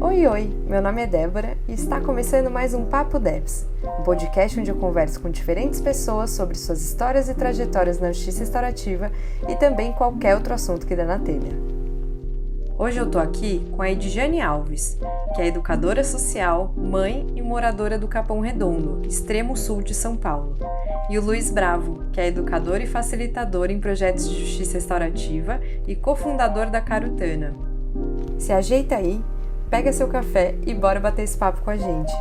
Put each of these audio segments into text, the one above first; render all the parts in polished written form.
Oi, meu nome é Débora e está começando mais um Papo Debs, um podcast onde eu converso com diferentes pessoas sobre suas histórias e trajetórias na justiça restaurativa e também qualquer outro assunto que dê na telha. Hoje eu tô aqui com a Edjane Alves, que é educadora social, mãe e moradora do Capão Redondo, extremo sul de São Paulo, e o Luiz Bravo, que é educador e facilitador em projetos de justiça restaurativa e cofundador da Carutana. Se ajeita aí, pega seu café e bora bater esse papo com a gente.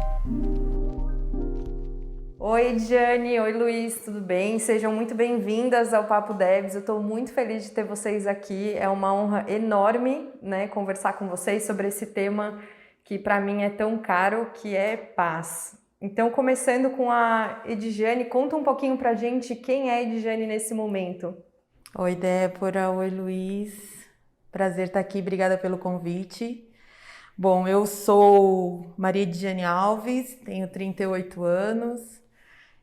Oi, Edjane, oi, Luiz, tudo bem? Sejam muito bem-vindas ao Papo Debs. Eu estou muito feliz de ter vocês aqui. É uma honra enorme, conversar com vocês sobre esse tema que para mim é tão caro, que é paz. Então, começando com a Edjane, conta um pouquinho pra gente quem é a Edjane nesse momento. Oi, Débora, oi, Luiz. Prazer estar aqui, obrigada pelo convite. Bom, eu sou Maria Edjane Alves, tenho 38 anos.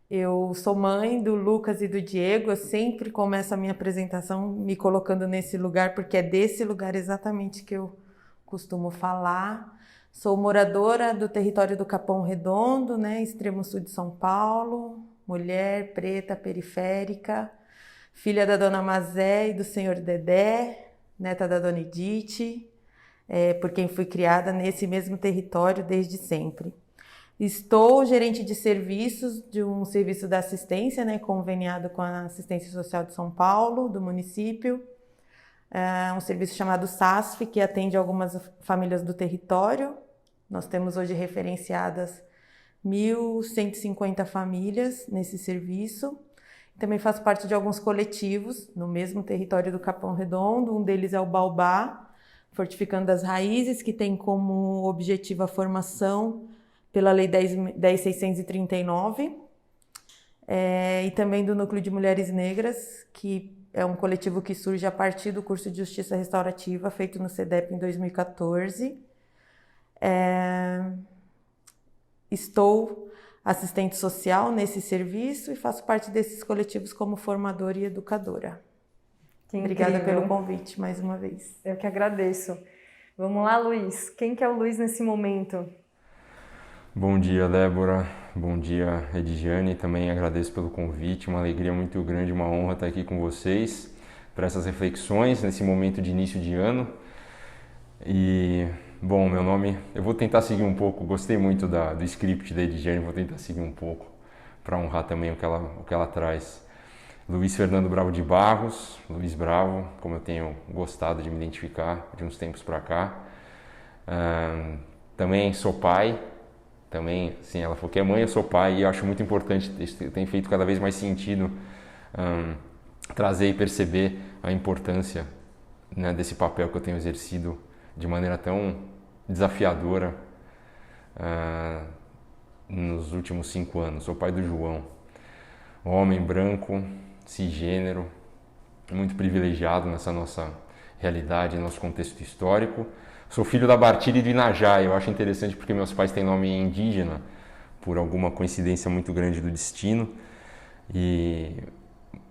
Eu sou mãe do Lucas e do Diego. Eu sempre começo a minha apresentação me colocando nesse lugar, porque é desse lugar exatamente que eu costumo falar. Sou moradora do território do Capão Redondo, extremo sul de São Paulo, mulher preta, periférica, filha da dona Mazé e do senhor Dedé, neta da dona Edith, por quem fui criada nesse mesmo território desde sempre. Estou gerente de serviços de um serviço da assistência, conveniado com a Assistência Social de São Paulo, do município. É um serviço chamado SASF, que atende algumas famílias do território. Nós temos hoje referenciadas 1.150 famílias nesse serviço. Também faço parte de alguns coletivos no mesmo território do Capão Redondo. Um deles é o Baobá, Fortificando as Raízes, que tem como objetivo a formação pela Lei 10.639, e também do Núcleo de Mulheres Negras, que é um coletivo que surge a partir do curso de Justiça Restaurativa feito no CEDEP em 2014. Estou assistente social nesse serviço e faço parte desses coletivos como formadora e educadora. Obrigada pelo convite mais uma vez. Eu que agradeço. Vamos lá, Luiz. Quem que é o Luiz nesse momento? Bom dia, Débora. Bom dia, Edjane. Também agradeço pelo convite. Uma alegria muito grande, uma honra estar aqui com vocês para essas reflexões nesse momento de início de ano. E, bom, meu nome... Eu vou tentar seguir um pouco. Gostei muito do script da Edjane. Vou tentar seguir um pouco para honrar também o que ela traz. Luiz Fernando Bravo de Barros, Luiz Bravo, como eu tenho gostado de me identificar de uns tempos para cá. Também sou pai. Também, sim, ela falou que é mãe, eu sou pai, e eu acho muito importante, tem feito cada vez mais sentido trazer e perceber a importância, desse papel que eu tenho exercido de maneira tão desafiadora nos últimos 5 anos. Sou pai do João, homem branco, cisgênero, muito privilegiado nessa nossa realidade, nosso contexto histórico. Sou filho da Bartira e do Inajá. Eu acho interessante porque meus pais têm nome indígena, por alguma coincidência muito grande do destino. E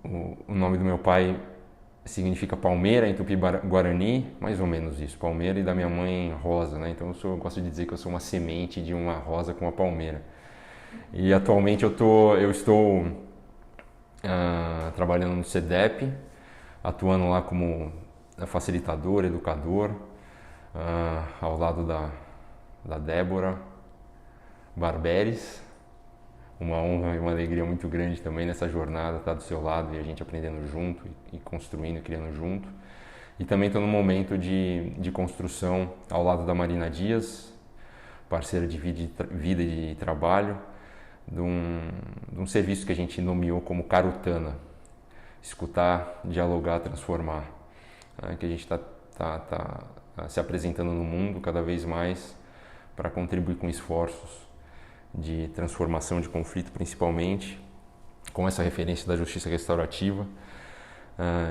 o nome do meu pai significa palmeira em Tupi-Guarani, mais ou menos isso, palmeira, e da minha mãe rosa, Então eu gosto de dizer que eu sou uma semente de uma rosa com uma palmeira. E atualmente eu estou trabalhando no CEDEP, atuando lá como facilitador, educador, ao lado da Débora Barberes. Uma honra e uma alegria muito grande também nessa jornada, estar do seu lado e a gente aprendendo junto e construindo e criando junto. E também estou num momento de construção ao lado da Marina Dias, parceira de vida e de trabalho, de um serviço que a gente nomeou como Carutana, escutar, dialogar, transformar, que a gente está se apresentando no mundo cada vez mais para contribuir com esforços de transformação de conflito, principalmente com essa referência da justiça restaurativa,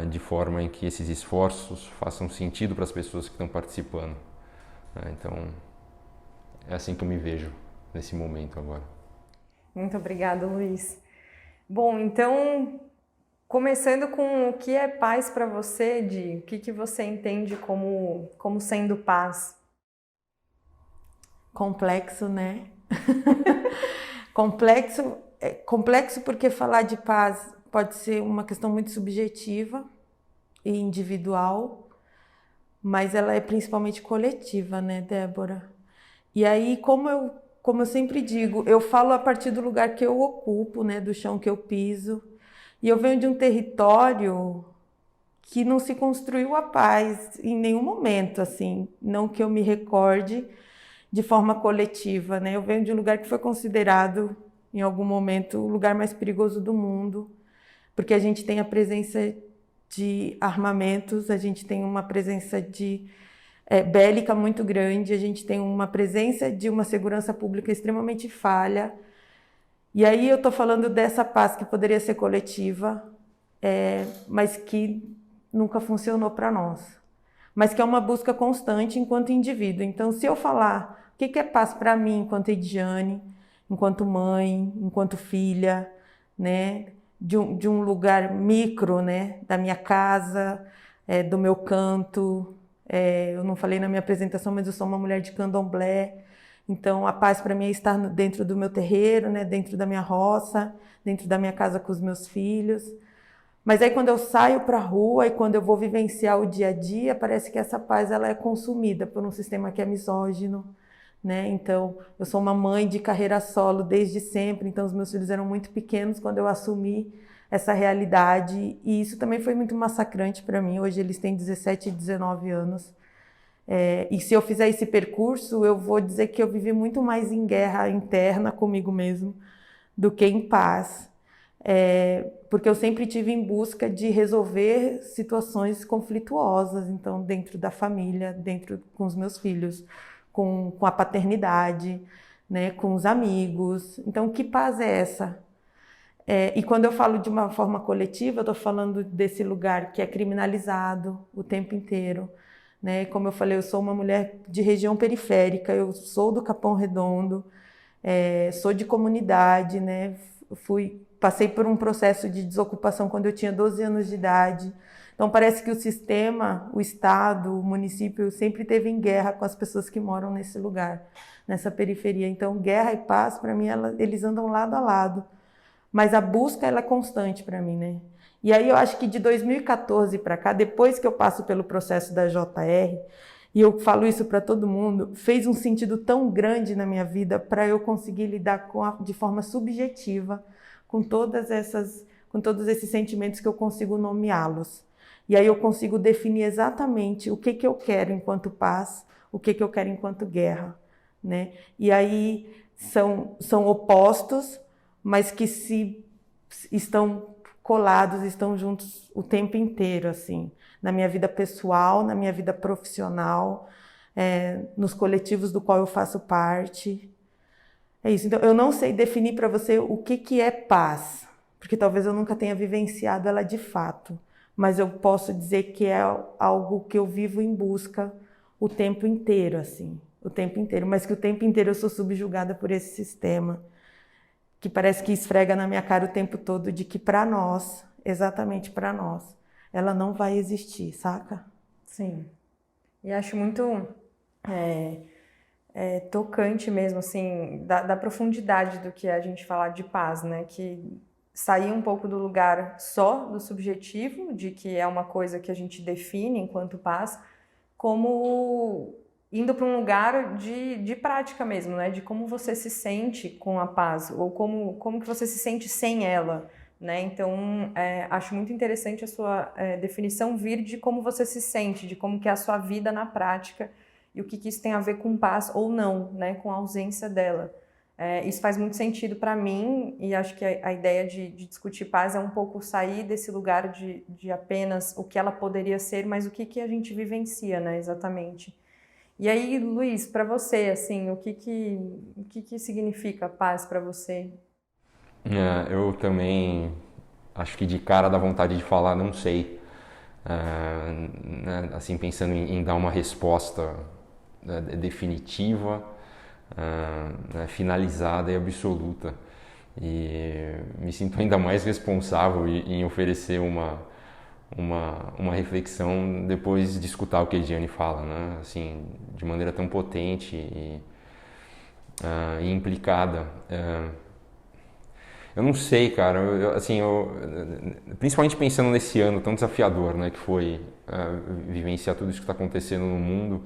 de forma em que esses esforços façam sentido para as pessoas que estão participando. Então, é assim que eu me vejo nesse momento agora. Muito obrigada, Luiz. Bom, então, começando com o que é paz para você, Di? O que você entende como sendo paz? Complexo, né? Complexo porque falar de paz pode ser uma questão muito subjetiva e individual, mas ela é principalmente coletiva, né, Débora? E aí, como eu sempre digo, eu falo a partir do lugar que eu ocupo, né, do chão que eu piso, e eu venho de um território que não se construiu a paz em nenhum momento, assim, não que eu me recorde, de forma coletiva, né? Eu venho de um lugar que foi considerado, em algum momento, o lugar mais perigoso do mundo, porque a gente tem a presença de armamentos, a gente tem uma presença bélica muito grande, a gente tem uma presença de uma segurança pública extremamente falha. E aí eu estou falando dessa paz que poderia ser coletiva, mas que nunca funcionou para nós. Mas que é uma busca constante enquanto indivíduo. Então, se eu falar o que é paz para mim enquanto Ediane, enquanto mãe, enquanto filha, né, de um lugar micro, né, da minha casa, do meu canto, eu não falei na minha apresentação, mas eu sou uma mulher de candomblé, então a paz para mim é estar dentro do meu terreiro, né, dentro da minha roça, dentro da minha casa com os meus filhos. Mas aí quando eu saio para a rua e quando eu vou vivenciar o dia a dia, parece que essa paz ela é consumida por um sistema que é misógino, né? Então, eu sou uma mãe de carreira solo desde sempre, então os meus filhos eram muito pequenos quando eu assumi essa realidade, e isso também foi muito massacrante para mim. Hoje eles têm 17 e 19 anos. E se eu fizer esse percurso, eu vou dizer que eu vivi muito mais em guerra interna comigo mesmo do que em paz. Porque eu sempre tive em busca de resolver situações conflituosas, então dentro da família, dentro com os meus filhos, com a paternidade, né, com os amigos. Então, que paz é essa? E quando eu falo de uma forma coletiva, eu estou falando desse lugar que é criminalizado o tempo inteiro, né? Como eu falei, eu sou uma mulher de região periférica, eu sou do Capão Redondo, sou de comunidade, né? Passei por um processo de desocupação quando eu tinha 12 anos de idade. Então parece que o sistema, o Estado, o município sempre esteve em guerra com as pessoas que moram nesse lugar, nessa periferia. Então guerra e paz, para mim, eles andam lado a lado. Mas a busca ela é constante para mim, né? E aí eu acho que de 2014 para cá, depois que eu passo pelo processo da JR, e eu falo isso para todo mundo, fez um sentido tão grande na minha vida para eu conseguir lidar de forma subjetiva com todos esses sentimentos que eu consigo nomeá-los. E aí eu consigo definir exatamente o que eu quero enquanto paz, o que eu quero enquanto guerra, né? E aí são opostos, mas que se estão colados, estão juntos o tempo inteiro, assim, na minha vida pessoal, na minha vida profissional, nos coletivos do qual eu faço parte. É isso. Então, eu não sei definir para você o que é paz, porque talvez eu nunca tenha vivenciado ela de fato, mas eu posso dizer que é algo que eu vivo em busca o tempo inteiro, assim, o tempo inteiro, mas que o tempo inteiro eu sou subjugada por esse sistema, que parece que esfrega na minha cara o tempo todo de que para nós, exatamente para nós, ela não vai existir, saca? Sim. E acho muito tocante mesmo, assim, da profundidade do que é a gente falar de paz, né? Que sair um pouco do lugar só do subjetivo, de que é uma coisa que a gente define enquanto paz, como indo para um lugar de prática mesmo, né? De como você se sente com a paz, ou como que você se sente sem ela, né? Então, acho muito interessante a sua definição vir de como você se sente, de como que é a sua vida na prática, e o que isso tem a ver com paz ou não, né? Com a ausência dela. Isso faz muito sentido para mim, e acho que a ideia de discutir paz é um pouco sair desse lugar de apenas o que ela poderia ser, mas o que a gente vivencia, né? Exatamente. E aí, Luiz, para você, assim, o que significa paz para você? Eu também acho que de cara dá vontade de falar, não sei. Né, assim, pensando em dar uma resposta definitiva, finalizada e absoluta. E me sinto ainda mais responsável em oferecer uma reflexão depois de escutar o que a Ediane fala, né? Assim, de maneira tão potente e implicada. Eu não sei, cara, principalmente pensando nesse ano tão desafiador, né, que foi vivenciar tudo isso que está acontecendo no mundo.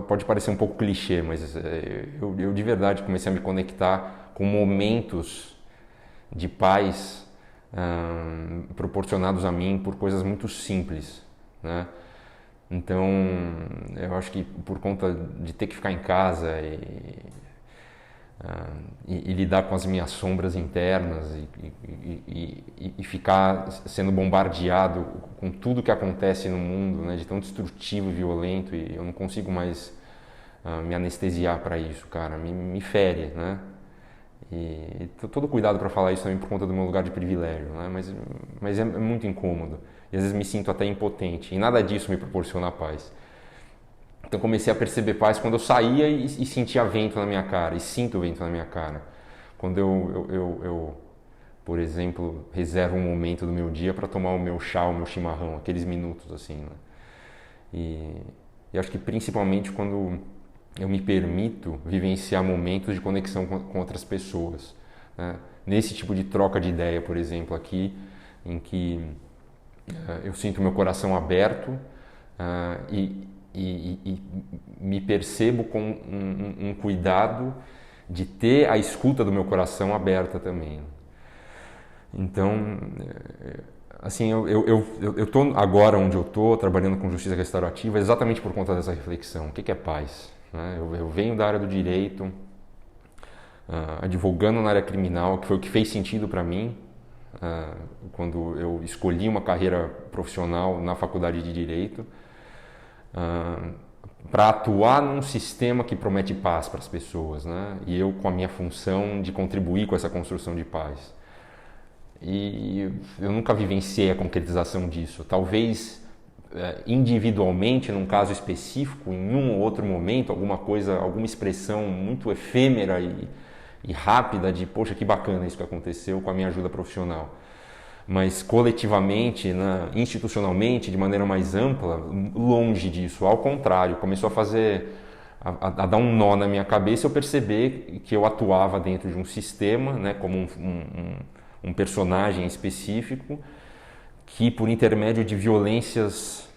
Pode parecer um pouco clichê, mas eu de verdade comecei a me conectar com momentos de paz proporcionados a mim por coisas muito simples, né? Então, eu acho que por conta de ter que ficar em casa e lidar com as minhas sombras internas e ficar sendo bombardeado com tudo que acontece no mundo, né, de tão destrutivo e violento, e eu não consigo mais me anestesiar para isso, cara, me fere, né? E todo cuidado para falar isso também por conta do meu lugar de privilégio, né? Mas é muito incômodo e às vezes me sinto até impotente e nada disso me proporciona paz. Então comecei a perceber paz quando eu saía e sentia vento na minha cara, e sinto vento na minha cara. Quando eu, por exemplo, reservo um momento do meu dia para tomar o meu chá, o meu chimarrão, aqueles minutos assim, né? E acho que principalmente quando eu me permito vivenciar momentos de conexão com outras pessoas, né? Nesse tipo de troca de ideia, por exemplo, aqui, em que eu sinto meu coração aberto e me percebo com um cuidado de ter a escuta do meu coração aberta também. Então, assim, eu tô agora onde eu tô, trabalhando com justiça restaurativa, exatamente por conta dessa reflexão. O que é paz? Né? Eu venho da área do direito, advogando na área criminal, que foi o que fez sentido para mim, quando eu escolhi uma carreira profissional na faculdade de direito, para atuar num sistema que promete paz para as pessoas, né? E eu com a minha função de contribuir com essa construção de paz. E eu nunca vivenciei a concretização disso. Talvez individualmente, num caso específico, em um ou outro momento, alguma expressão muito efêmera e rápida de, poxa, que bacana isso que aconteceu com a minha ajuda profissional. Mas coletivamente, né, institucionalmente, de maneira mais ampla, longe disso. Ao contrário, começou a dar um nó na minha cabeça, eu perceber que eu atuava dentro de um sistema, né, como um personagem específico, que por intermédio de violências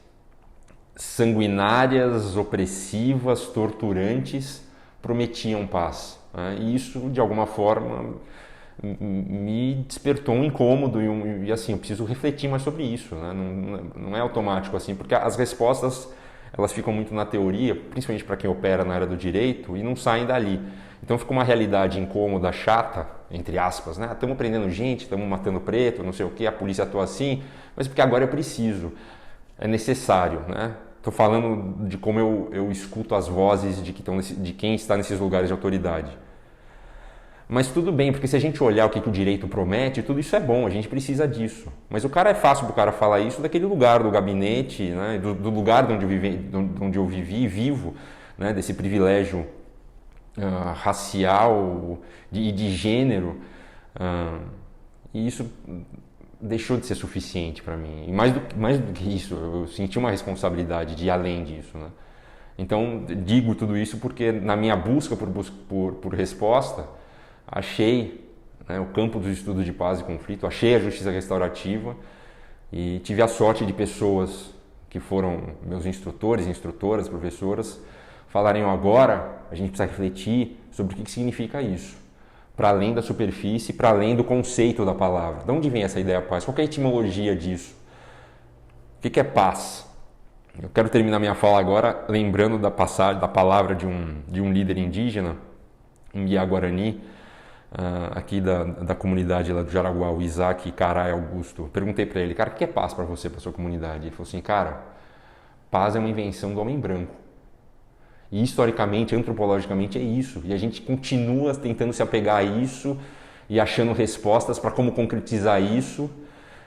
sanguinárias, opressivas, torturantes, prometiam paz, né? E isso, de alguma forma, me despertou um incômodo e assim, eu preciso refletir mais sobre isso, né? Não é automático assim, porque as respostas elas ficam muito na teoria, principalmente para quem opera na área do direito, e não saem dali. Então fica uma realidade incômoda, chata, entre aspas, né? Estamos prendendo gente, estamos matando preto, não sei o que, a polícia atua assim, mas porque agora é preciso, é necessário, né? Estou falando de como eu escuto as vozes de quem está nesses lugares de autoridade. Mas tudo bem, porque se a gente olhar o que o direito promete, tudo isso é bom, a gente precisa disso. Mas é fácil para o cara falar isso daquele lugar, do gabinete, né? do lugar de onde eu vivi e vivo, né? Desse privilégio racial e de gênero. E isso deixou de ser suficiente para mim. E mais do que isso, eu senti uma responsabilidade de ir além disso, né? Então, digo tudo isso porque na minha busca por resposta, achei, né, o campo dos estudos de paz e conflito, achei a justiça restaurativa e tive a sorte de pessoas que foram meus instrutores, instrutoras, professoras, falarem agora a gente precisa refletir sobre o que significa isso, para além da superfície, para além do conceito da palavra. De onde vem essa ideia paz? Qual é a etimologia disso? O que é paz? Eu quero terminar minha fala agora lembrando da palavra de um líder indígena, um Guiá Guarani, aqui da comunidade lá do Jaraguá, o Isaac Carai Augusto. Eu perguntei para ele, cara, o que é paz para você, para sua comunidade? Ele falou assim, cara, paz é uma invenção do homem branco. E historicamente, antropologicamente é isso. E a gente continua tentando se apegar a isso e achando respostas para como isso.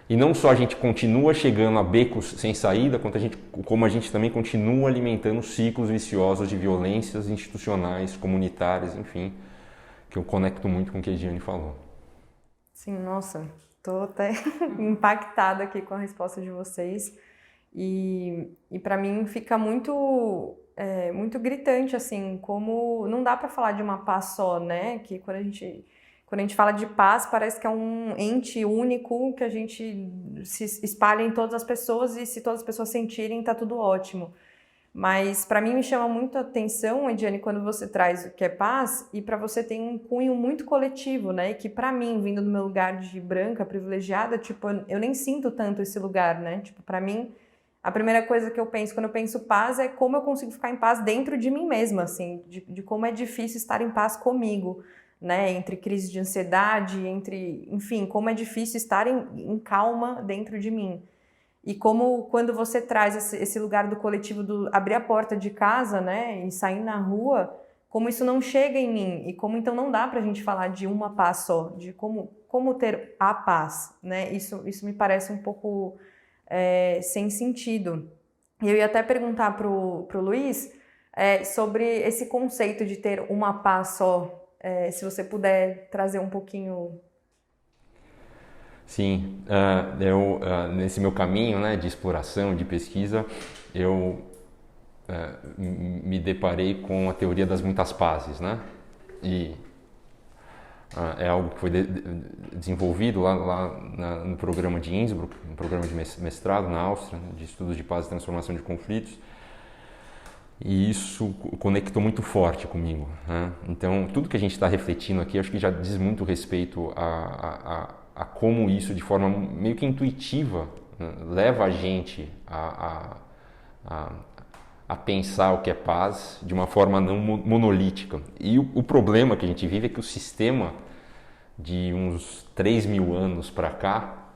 E não só a gente continua chegando a becos sem saída, como a gente também continua alimentando ciclos viciosos de violências institucionais, comunitárias, enfim, que eu conecto muito com o que a Giane falou. Sim, nossa, tô até impactada aqui com a resposta de vocês. E para mim fica muito muito gritante, assim, como não dá para falar de uma paz só, né? Que quando a gente fala de paz, parece que é um ente único que a gente se espalha em todas as pessoas e se todas as pessoas sentirem, tá tudo ótimo. Mas para mim me chama muito a atenção, Ediane, quando você traz o que é paz e para você tem um cunho muito coletivo, né? E que para mim, vindo do meu lugar de branca, privilegiada, tipo, eu nem sinto tanto esse lugar, né? Tipo, para mim, a primeira coisa que eu penso quando eu penso paz é como eu consigo ficar em paz dentro de mim mesma, assim, de como é difícil estar em paz comigo, né? Entre crises de ansiedade, enfim, como é difícil estar em calma dentro de mim. E como quando você traz esse lugar do coletivo, do abrir a porta de casa, né, e sair na rua, como isso não chega em mim, e como então não dá pra gente falar de uma paz só, de como ter a paz, né, isso me parece um pouco sem sentido. E eu ia até perguntar pro Luiz sobre esse conceito de ter uma paz só, se você puder trazer um pouquinho... Sim, eu nesse meu caminho, né, de exploração, de pesquisa, eu me deparei com a teoria das muitas pazes, né? E é algo que foi desenvolvido lá no programa de Innsbruck, um programa de mestrado na Áustria, de estudos de paz e transformação de conflitos. E isso conectou muito forte comigo, né? Então, tudo que a gente está refletindo aqui, acho que já diz muito respeito a como isso, de forma meio que intuitiva, né, leva a gente a pensar o que é paz de uma forma não monolítica. E o problema que a gente vive é que o sistema de uns 3.000 anos para cá,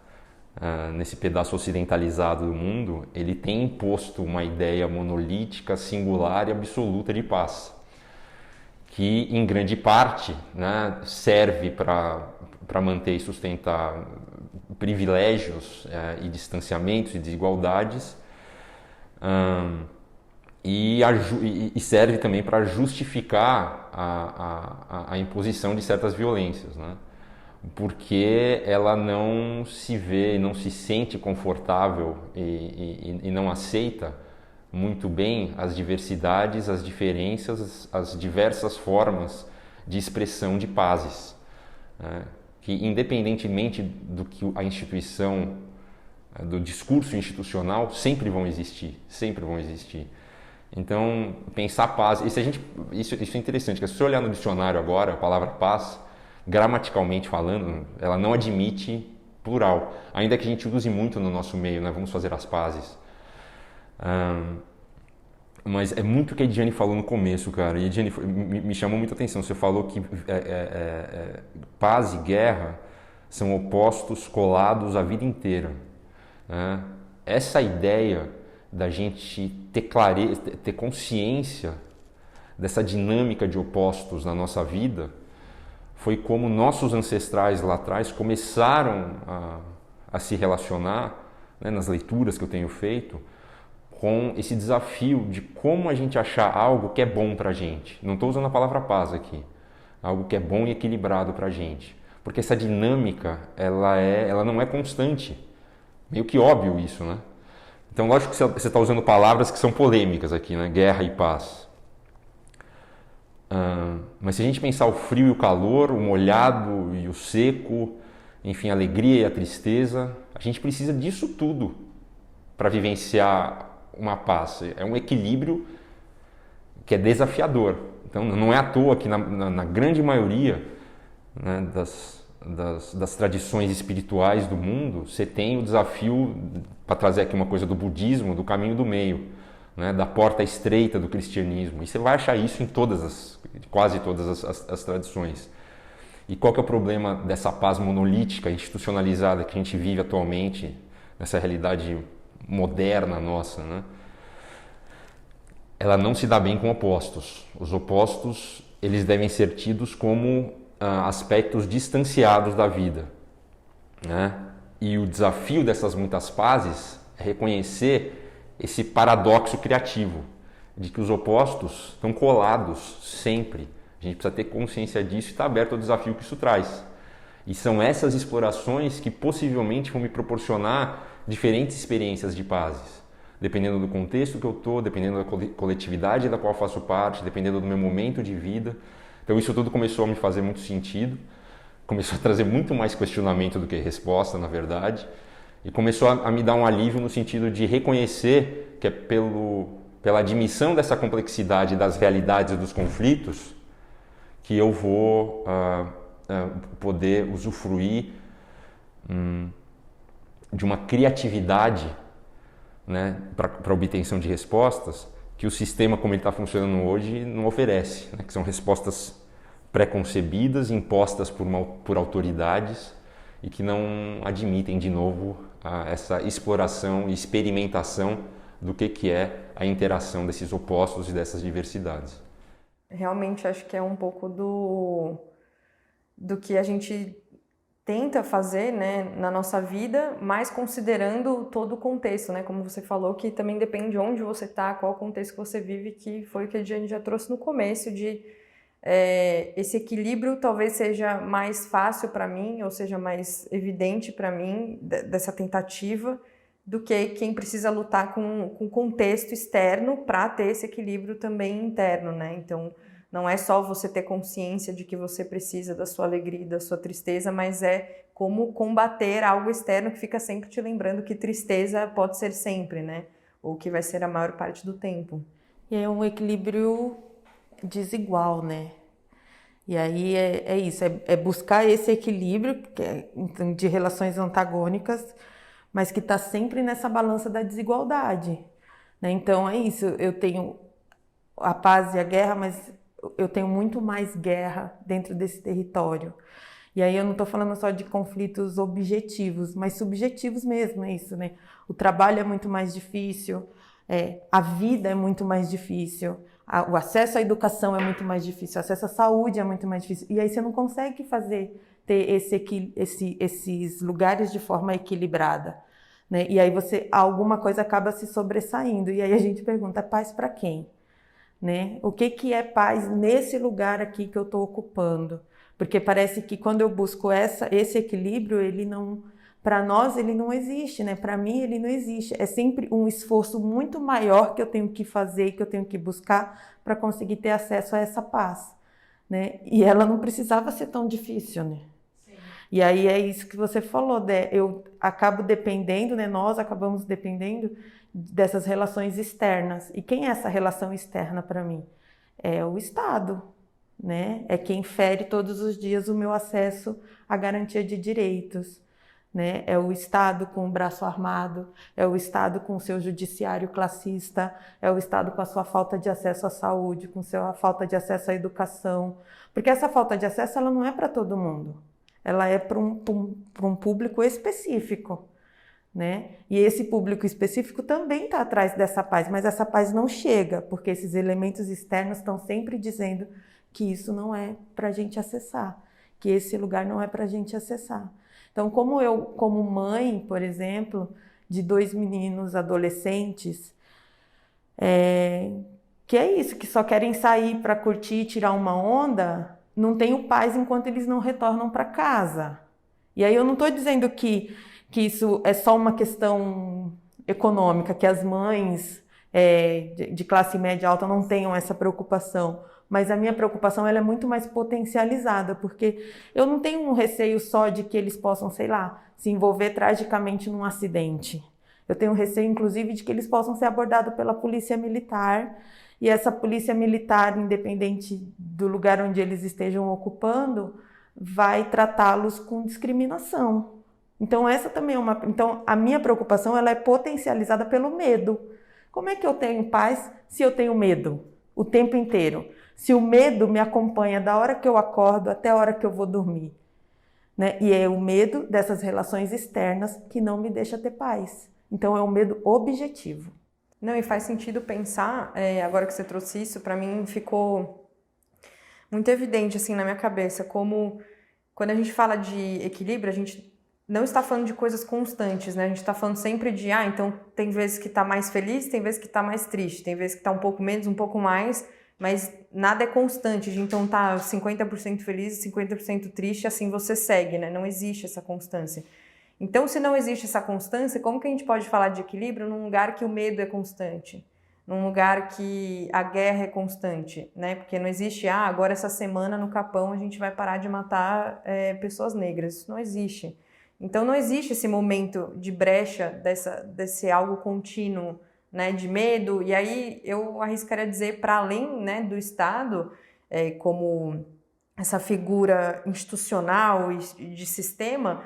nesse pedaço ocidentalizado do mundo, ele tem imposto uma ideia monolítica, singular e absoluta de paz, que em grande parte, né, serve para manter e sustentar privilégios e distanciamentos e desigualdades, e serve também para justificar a imposição de certas violências, né? Porque ela não se vê, não se sente confortável e não aceita muito bem as diversidades, as diferenças, as diversas formas de expressão de pazes, né? Que independentemente do que a instituição, do discurso institucional, sempre vão existir, sempre vão existir. Então, pensar paz, isso é interessante, porque se você olhar no dicionário agora, a palavra paz, gramaticalmente falando, ela não admite plural, ainda que a gente use muito no nosso meio, né? Vamos fazer as pazes. Mas é muito o que a Ediane falou no começo, cara, e Ediane me chamou muita atenção. Você falou que paz e guerra são opostos colados a vida inteira, né? Essa ideia da gente ter clareza, ter consciência dessa dinâmica de opostos na nossa vida foi como nossos ancestrais lá atrás começaram a se relacionar, né, nas leituras que eu tenho feito, com esse desafio de como a gente achar algo que é bom pra gente. Não estou usando a palavra paz aqui. Algo que é bom e equilibrado pra gente. Porque essa dinâmica, ela não é constante. Meio que óbvio isso, né? Então, lógico que você está usando palavras que são polêmicas aqui, né? Guerra e paz. Mas se a gente pensar o frio e o calor, o molhado e o seco, enfim, a alegria e a tristeza, a gente precisa disso tudo para vivenciar uma paz. É um equilíbrio que é desafiador. Então, não é à toa que na grande maioria, né, das tradições espirituais do mundo, você tem o desafio, para trazer aqui uma coisa do budismo, do caminho do meio, né, da porta estreita do cristianismo. E você vai achar isso em quase todas as tradições. E qual que é o problema dessa paz monolítica, institucionalizada que a gente vive atualmente, nessa realidade moderna nossa, né? Ela não se dá bem com opostos. Os opostos, eles devem ser tidos como aspectos distanciados da vida, né? E o desafio dessas muitas pazes é reconhecer esse paradoxo criativo de que os opostos estão colados sempre. A gente precisa ter consciência disso e estar aberto ao desafio que isso traz. E são essas explorações que possivelmente vão me proporcionar diferentes experiências de pazes, dependendo do contexto que eu estou, dependendo da coletividade da qual eu faço parte, dependendo do meu momento de vida. Então isso tudo começou a me fazer muito sentido, começou a trazer muito mais questionamento do que resposta, na verdade, e começou a me dar um alívio no sentido de reconhecer que é pela admissão dessa complexidade das realidades e dos conflitos que eu vou poder usufruir de uma criatividade, né, para obtenção de respostas que o sistema como ele está funcionando hoje não oferece, né, que são respostas pré-concebidas, impostas por autoridades e que não admitem de novo essa exploração e experimentação do que é a interação desses opostos e dessas diversidades. Realmente acho que é um pouco do que a gente tenta fazer, né, na nossa vida, mas considerando todo o contexto, né, como você falou, que também depende de onde você está, qual o contexto que você vive, que foi o que a gente já trouxe no começo, de esse equilíbrio talvez seja mais fácil para mim, ou seja mais evidente para mim, dessa tentativa, do que quem precisa lutar com o contexto externo para ter esse equilíbrio também interno, né? Então, não é só você ter consciência de que você precisa da sua alegria e da sua tristeza, mas é como combater algo externo que fica sempre te lembrando que tristeza pode ser sempre, né? Ou que vai ser a maior parte do tempo. E é um equilíbrio desigual, né? E aí é isso, é buscar esse equilíbrio de relações antagônicas, mas que está sempre nessa balança da desigualdade, né? Então é isso, eu tenho a paz e a guerra, mas eu tenho muito mais guerra dentro desse território. E aí eu não estou falando só de conflitos objetivos, mas subjetivos mesmo, é isso, né? O trabalho é muito mais difícil, a vida é muito mais difícil, o acesso à educação é muito mais difícil, o acesso à saúde é muito mais difícil. E aí você não consegue ter esses lugares de forma equilibrada, né? E aí alguma coisa acaba se sobressaindo. E aí a gente pergunta, paz para quem? Né? O que é paz nesse lugar aqui que eu estou ocupando? Porque parece que quando eu busco esse equilíbrio, para nós ele não existe, né? Para mim ele não existe. É sempre um esforço muito maior que eu tenho que fazer, que eu tenho que buscar para conseguir ter acesso a essa paz, né? E ela não precisava ser tão difícil, né? Sim. E aí é isso que você falou, né? Eu acabo dependendo, né? Nós acabamos dependendo dessas relações externas. E quem é essa relação externa para mim? É o Estado, né? É quem fere todos os dias o meu acesso à garantia de direitos, né? É o Estado com o braço armado, é o Estado com o seu judiciário classista, é o Estado com a sua falta de acesso à saúde, com a sua falta de acesso à educação. Porque essa falta de acesso ela não é para todo mundo, ela é para um público específico, né? E esse público específico também está atrás dessa paz, mas essa paz não chega, porque esses elementos externos estão sempre dizendo que isso não é para a gente acessar, que esse lugar não é para a gente acessar. Então, como mãe, por exemplo, de 2 meninos adolescentes, que é isso, que só querem sair para curtir e tirar uma onda, não tenho paz enquanto eles não retornam para casa. E aí eu não estou dizendo que isso é só uma questão econômica, que as mães de classe média alta não tenham essa preocupação, mas a minha preocupação ela é muito mais potencializada, porque eu não tenho um receio só de que eles possam, sei lá, se envolver tragicamente num acidente. Eu tenho receio, inclusive, de que eles possam ser abordados pela polícia militar, e essa polícia militar, independente do lugar onde eles estejam ocupando, vai tratá-los com discriminação. Então essa também é então a minha preocupação ela é potencializada pelo medo. Como é que eu tenho paz se eu tenho medo o tempo inteiro? Se o medo me acompanha da hora que eu acordo até a hora que eu vou dormir, né? E é o medo dessas relações externas que não me deixa ter paz. Então é um medo objetivo. Não, e faz sentido pensar, agora que você trouxe isso, para mim ficou muito evidente assim na minha cabeça, como quando a gente fala de equilíbrio, a gente não está falando de coisas constantes, né? A gente está falando sempre de, então tem vezes que está mais feliz, tem vezes que está mais triste, tem vezes que está um pouco menos, um pouco mais, mas nada é constante, então tá 50% feliz e 50% triste, assim você segue, né? Não existe essa constância. Então, se não existe essa constância, como que a gente pode falar de equilíbrio num lugar que o medo é constante? Num lugar que a guerra é constante, né? Porque não existe, agora essa semana no Capão a gente vai parar de matar pessoas negras. Isso não existe. Então, não existe esse momento de brecha desse algo contínuo, né, de medo. E aí eu arriscaria dizer, para além, né, do Estado, como essa figura institucional e de sistema,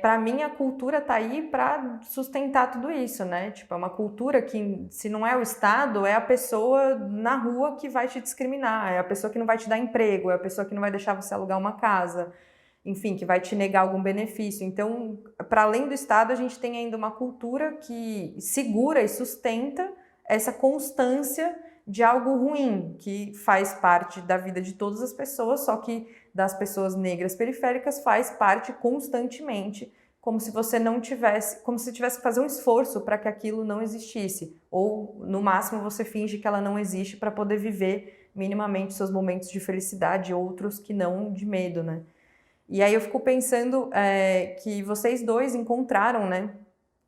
para mim a cultura está aí para sustentar tudo isso, né? Tipo, é uma cultura que, se não é o Estado, é a pessoa na rua que vai te discriminar, é a pessoa que não vai te dar emprego, é a pessoa que não vai deixar você alugar uma casa, enfim, que vai te negar algum benefício. Então, para além do Estado, a gente tem ainda uma cultura que segura e sustenta essa constância de algo ruim, que faz parte da vida de todas as pessoas, só que das pessoas negras periféricas faz parte constantemente, como se você não tivesse, como se tivesse que fazer um esforço para que aquilo não existisse, ou no máximo você finge que ela não existe para poder viver minimamente seus momentos de felicidade, outros que não de medo, né? E aí eu fico pensando que vocês dois encontraram, né,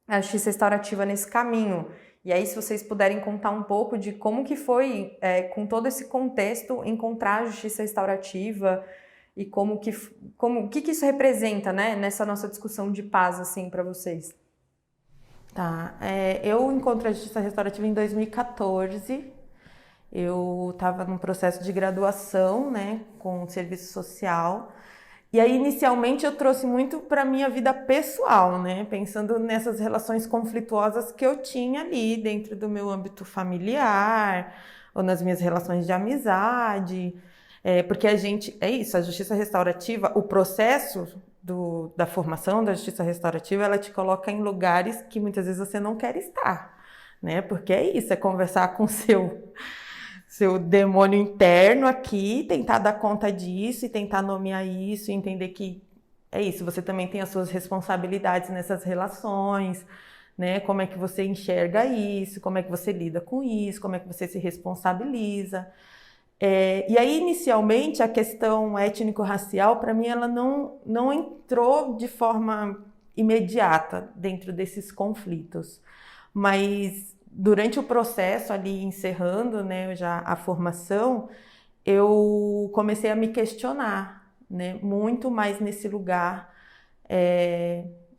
a justiça restaurativa nesse caminho. E aí, se vocês puderem contar um pouco de como que foi, com todo esse contexto, encontrar a justiça restaurativa e o que isso representa, né, nessa nossa discussão de paz, assim, para vocês. Tá, eu encontrei a justiça restaurativa em 2014. Eu estava num processo de graduação, né, com serviço social. E aí, inicialmente, eu trouxe muito para a minha vida pessoal, né? Pensando nessas relações conflituosas que eu tinha ali dentro do meu âmbito familiar, ou nas minhas relações de amizade. Porque a justiça restaurativa, o processo da formação da justiça restaurativa, ela te coloca em lugares que muitas vezes você não quer estar, né? Porque é isso, é conversar com o seu demônio interno aqui, tentar dar conta disso e tentar nomear isso, e entender que é isso, você também tem as suas responsabilidades nessas relações, né? Como é que você enxerga isso, como é que você lida com isso, como é que você se responsabiliza. E aí, inicialmente, a questão étnico-racial, para mim, ela não entrou de forma imediata dentro desses conflitos, mas durante o processo ali, encerrando, né, já a formação, eu comecei a me questionar, né, muito mais nesse lugar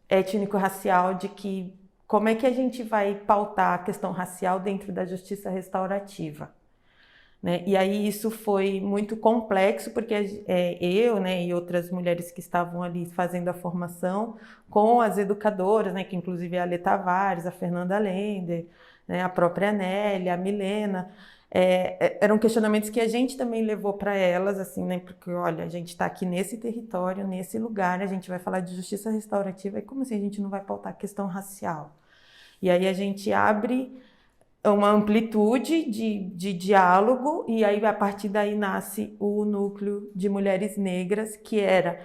étnico-racial, de que como é que a gente vai pautar a questão racial dentro da justiça restaurativa, né? E aí isso foi muito complexo, porque eu, né, e outras mulheres que estavam ali fazendo a formação, com as educadoras, né, que inclusive é a Lê Tavares, a Fernanda Lender, né, a própria Nélia, a Milena, eram questionamentos que a gente também levou para elas, assim, né, porque olha, a gente está aqui nesse território, nesse lugar, a gente vai falar de justiça restaurativa, e como assim a gente não vai pautar a questão racial? E aí a gente abre uma amplitude de diálogo, e aí a partir daí nasce o núcleo de mulheres negras, que era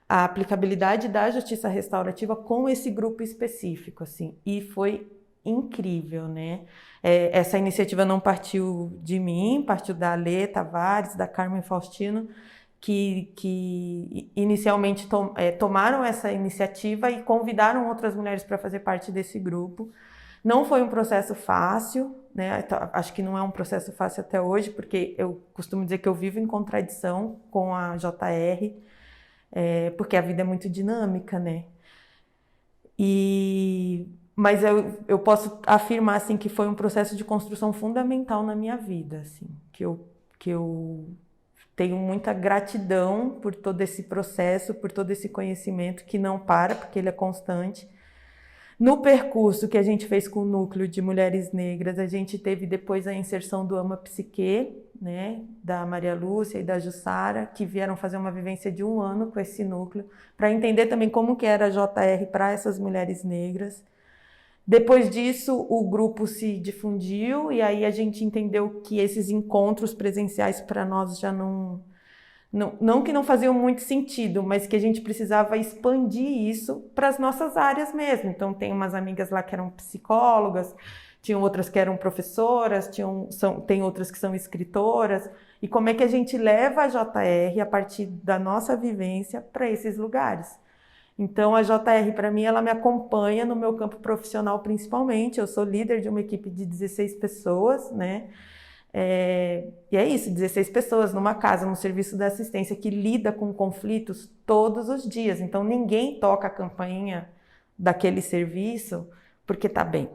a aplicabilidade da justiça restaurativa com esse grupo específico, assim, e foi incrível, né? Essa iniciativa não partiu de mim, partiu da Lê Tavares, da Carmen Faustino, que inicialmente tomaram essa iniciativa e convidaram outras mulheres para fazer parte desse grupo. Não foi um processo fácil, né? Acho que não é um processo fácil até hoje, porque eu costumo dizer que eu vivo em contradição com a JR, porque a vida é muito dinâmica, né? Mas eu posso afirmar, assim, que foi um processo de construção fundamental na minha vida, assim, que eu tenho muita gratidão por todo esse processo, por todo esse conhecimento que não para, porque ele é constante. No percurso que a gente fez com o núcleo de mulheres negras, a gente teve depois a inserção do Ama Psique, né, da Maria Lúcia e da Jussara, que vieram fazer uma vivência de 1 ano com esse núcleo, para entender também como que era a JR para essas mulheres negras. Depois disso, o grupo se difundiu, e aí a gente entendeu que esses encontros presenciais para nós já não que não faziam muito sentido, mas que a gente precisava expandir isso para as nossas áreas mesmo. Então, tem umas amigas lá que eram psicólogas, tinham outras que eram professoras, tem outras que são escritoras. E como é que a gente leva a JR, a partir da nossa vivência, para esses lugares? Então, a JR, para mim, ela me acompanha no meu campo profissional, principalmente. Eu sou líder de uma equipe de 16 pessoas, né? E é isso, 16 pessoas numa casa, num serviço de assistência que lida com conflitos todos os dias. Então, ninguém toca a campainha daquele serviço porque está bem,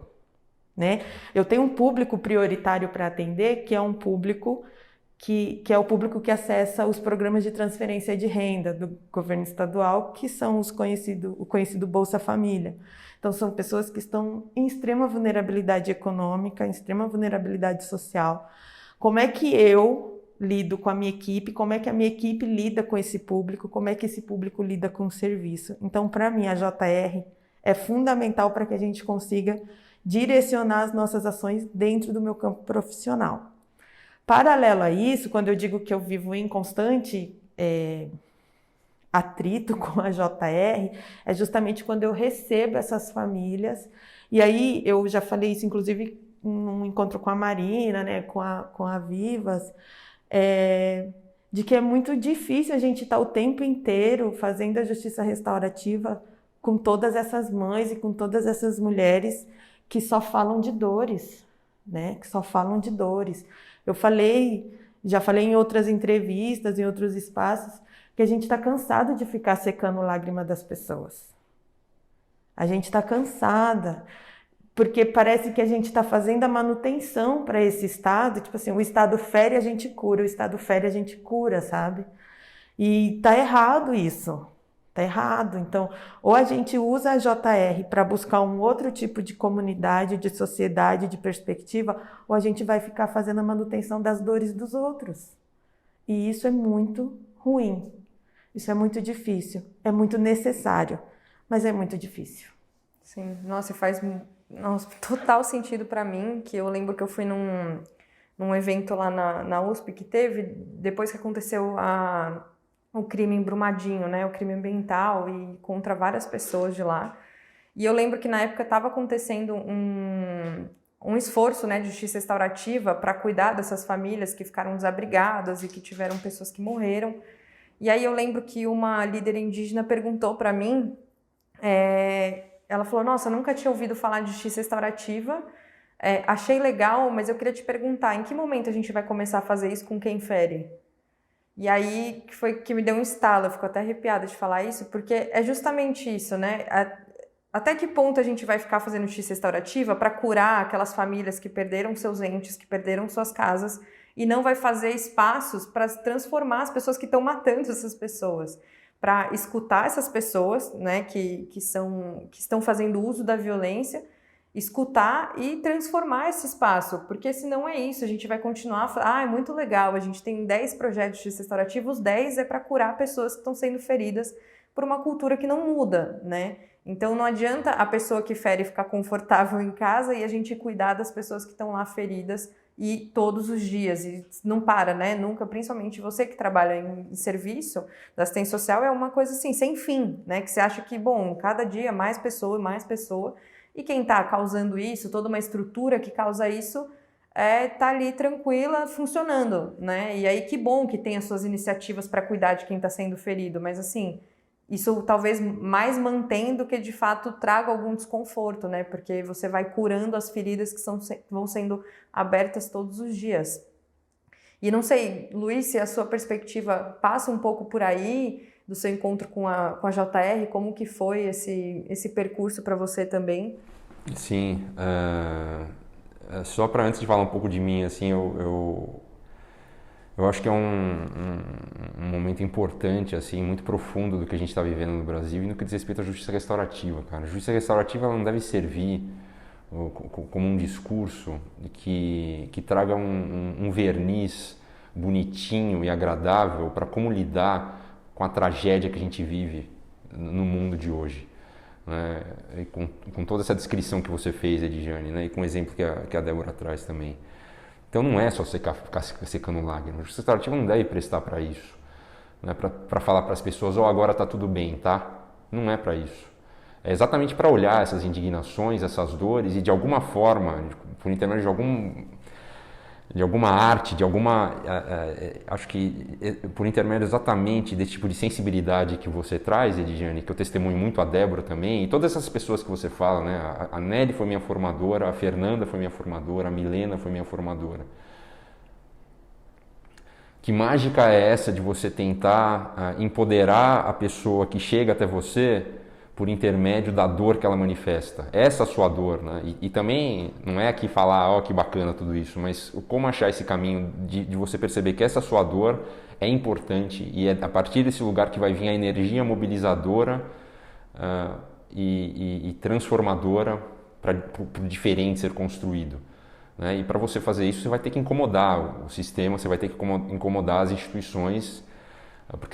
né? Eu tenho um público prioritário para atender, que é um público que é o público que acessa os programas de transferência de renda do governo estadual, que são o conhecido Bolsa Família. Então, são pessoas que estão em extrema vulnerabilidade econômica, em extrema vulnerabilidade social. Como é que eu lido com a minha equipe? Como é que a minha equipe lida com esse público? Como é que esse público lida com o serviço? Então, para mim, a JR é fundamental para que a gente consiga direcionar as nossas ações dentro do meu campo profissional. Paralelo a isso, quando eu digo que eu vivo em constante atrito com a JR, é justamente quando eu recebo essas famílias, e aí eu já falei isso inclusive num encontro com a Marina, né, com a Vivas, de que é muito difícil a gente estar o tempo inteiro fazendo a justiça restaurativa com todas essas mães e com todas essas mulheres que só falam de dores, né, que só falam de dores. Já falei em outras entrevistas, em outros espaços, que a gente está cansado de ficar secando lágrima das pessoas. A gente está cansada, porque parece que a gente está fazendo a manutenção para esse Estado, tipo assim, o Estado fere, a gente cura, o Estado fere, a gente cura, sabe? E tá errado isso. Tá errado. Então, ou a gente usa a JR para buscar um outro tipo de comunidade, de sociedade, de perspectiva, ou a gente vai ficar fazendo a manutenção das dores dos outros. E isso é muito ruim. Isso é muito difícil. É muito necessário, mas é muito difícil. Sim, nossa, faz total sentido para mim, que eu lembro que eu fui num evento lá na USP que teve, depois que aconteceu o crime em Brumadinho, né, o crime ambiental e contra várias pessoas de lá. E eu lembro que na época estava acontecendo um esforço, né, de justiça restaurativa para cuidar dessas famílias que ficaram desabrigadas e que tiveram pessoas que morreram. E aí eu lembro que uma líder indígena perguntou para mim, ela falou, nossa, eu nunca tinha ouvido falar de justiça restaurativa, achei legal, mas eu queria te perguntar, em que momento a gente vai começar a fazer isso com quem fere? E aí foi que me deu um estalo, eu fico até arrepiada de falar isso, porque é justamente isso, né? Até que ponto a gente vai ficar fazendo justiça restaurativa para curar aquelas famílias que perderam seus entes, que perderam suas casas, e não vai fazer espaços para transformar as pessoas que estão matando essas pessoas, para escutar essas pessoas, né, que estão fazendo uso da violência, escutar e transformar esse espaço, porque senão é isso, a gente vai continuar, é muito legal, a gente tem 10 projetos de justiça restaurativa, os 10 é para curar pessoas que estão sendo feridas por uma cultura que não muda, né? Então não adianta a pessoa que fere ficar confortável em casa e a gente cuidar das pessoas que estão lá feridas e todos os dias, e não para, né? Nunca, principalmente você que trabalha em serviço da assistência social, é uma coisa assim, sem fim, né? Que você acha que, bom, cada dia mais pessoa, e quem está causando isso, toda uma estrutura que causa isso, tá ali tranquila, funcionando, né? E aí que bom que tem as suas iniciativas para cuidar de quem está sendo ferido, mas assim, isso talvez mais mantém do que de fato traga algum desconforto, né? Porque você vai curando as feridas que vão sendo abertas todos os dias. E não sei, Luiz, se a sua perspectiva passa um pouco por aí, do seu encontro com a JR, como que foi esse percurso para você também? Sim, só para antes de falar um pouco de mim, assim, eu acho que é um momento importante, assim, muito profundo do que a gente está vivendo no Brasil e no que diz respeito à justiça restaurativa, cara. A justiça restaurativa ela não deve servir como um discurso que traga um verniz bonitinho e agradável para como lidar com a tragédia que a gente vive no mundo de hoje, né? E com toda essa descrição que você fez, Edjane, né? E com o exemplo que a Débora traz também. Então não é só ficar secando lágrimas. A justiça restaurativa não deve prestar para isso, né? Para falar para as pessoas, agora está tudo bem, tá? Não é para isso. É exatamente para olhar essas indignações, essas dores e de alguma forma, por intermédio de alguma arte, de alguma, acho que por intermédio exatamente desse tipo de sensibilidade que você traz, Edigiane, que eu testemunho muito a Débora também, e todas essas pessoas que você fala, né? A Nelly foi minha formadora, a Fernanda foi minha formadora, a Milena foi minha formadora. Que mágica é essa de você tentar empoderar a pessoa que chega até você por intermédio da dor que ela manifesta? Essa é a sua dor, né? E também não é aqui falar, ó, que bacana tudo isso, mas como achar esse caminho de você perceber que essa sua dor é importante e é a partir desse lugar que vai vir a energia mobilizadora e transformadora para o diferente ser construído. Né? E para você fazer isso, você vai ter que incomodar o sistema, você vai ter que incomodar as instituições, porque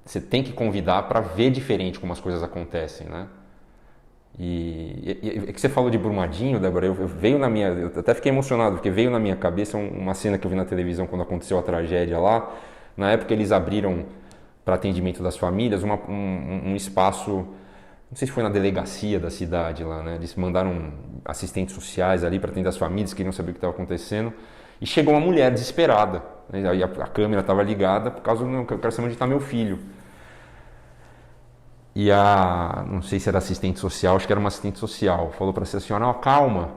você tem que convidar para ver diferente como as coisas acontecem, né? E que você falou de Brumadinho, Débora, eu até fiquei emocionado, porque veio na minha cabeça uma cena que eu vi na televisão quando aconteceu a tragédia lá. Na época eles abriram para atendimento das famílias um espaço, não sei se foi na delegacia da cidade lá, né? Eles mandaram assistentes sociais ali para atender as famílias, queriam saber o que estava acontecendo. E chegou uma mulher desesperada. Né? Aí a câmera estava ligada por causa do eu quero saber onde está meu filho. E não sei se era assistente social, acho que era uma assistente social, falou para essa senhora, calma.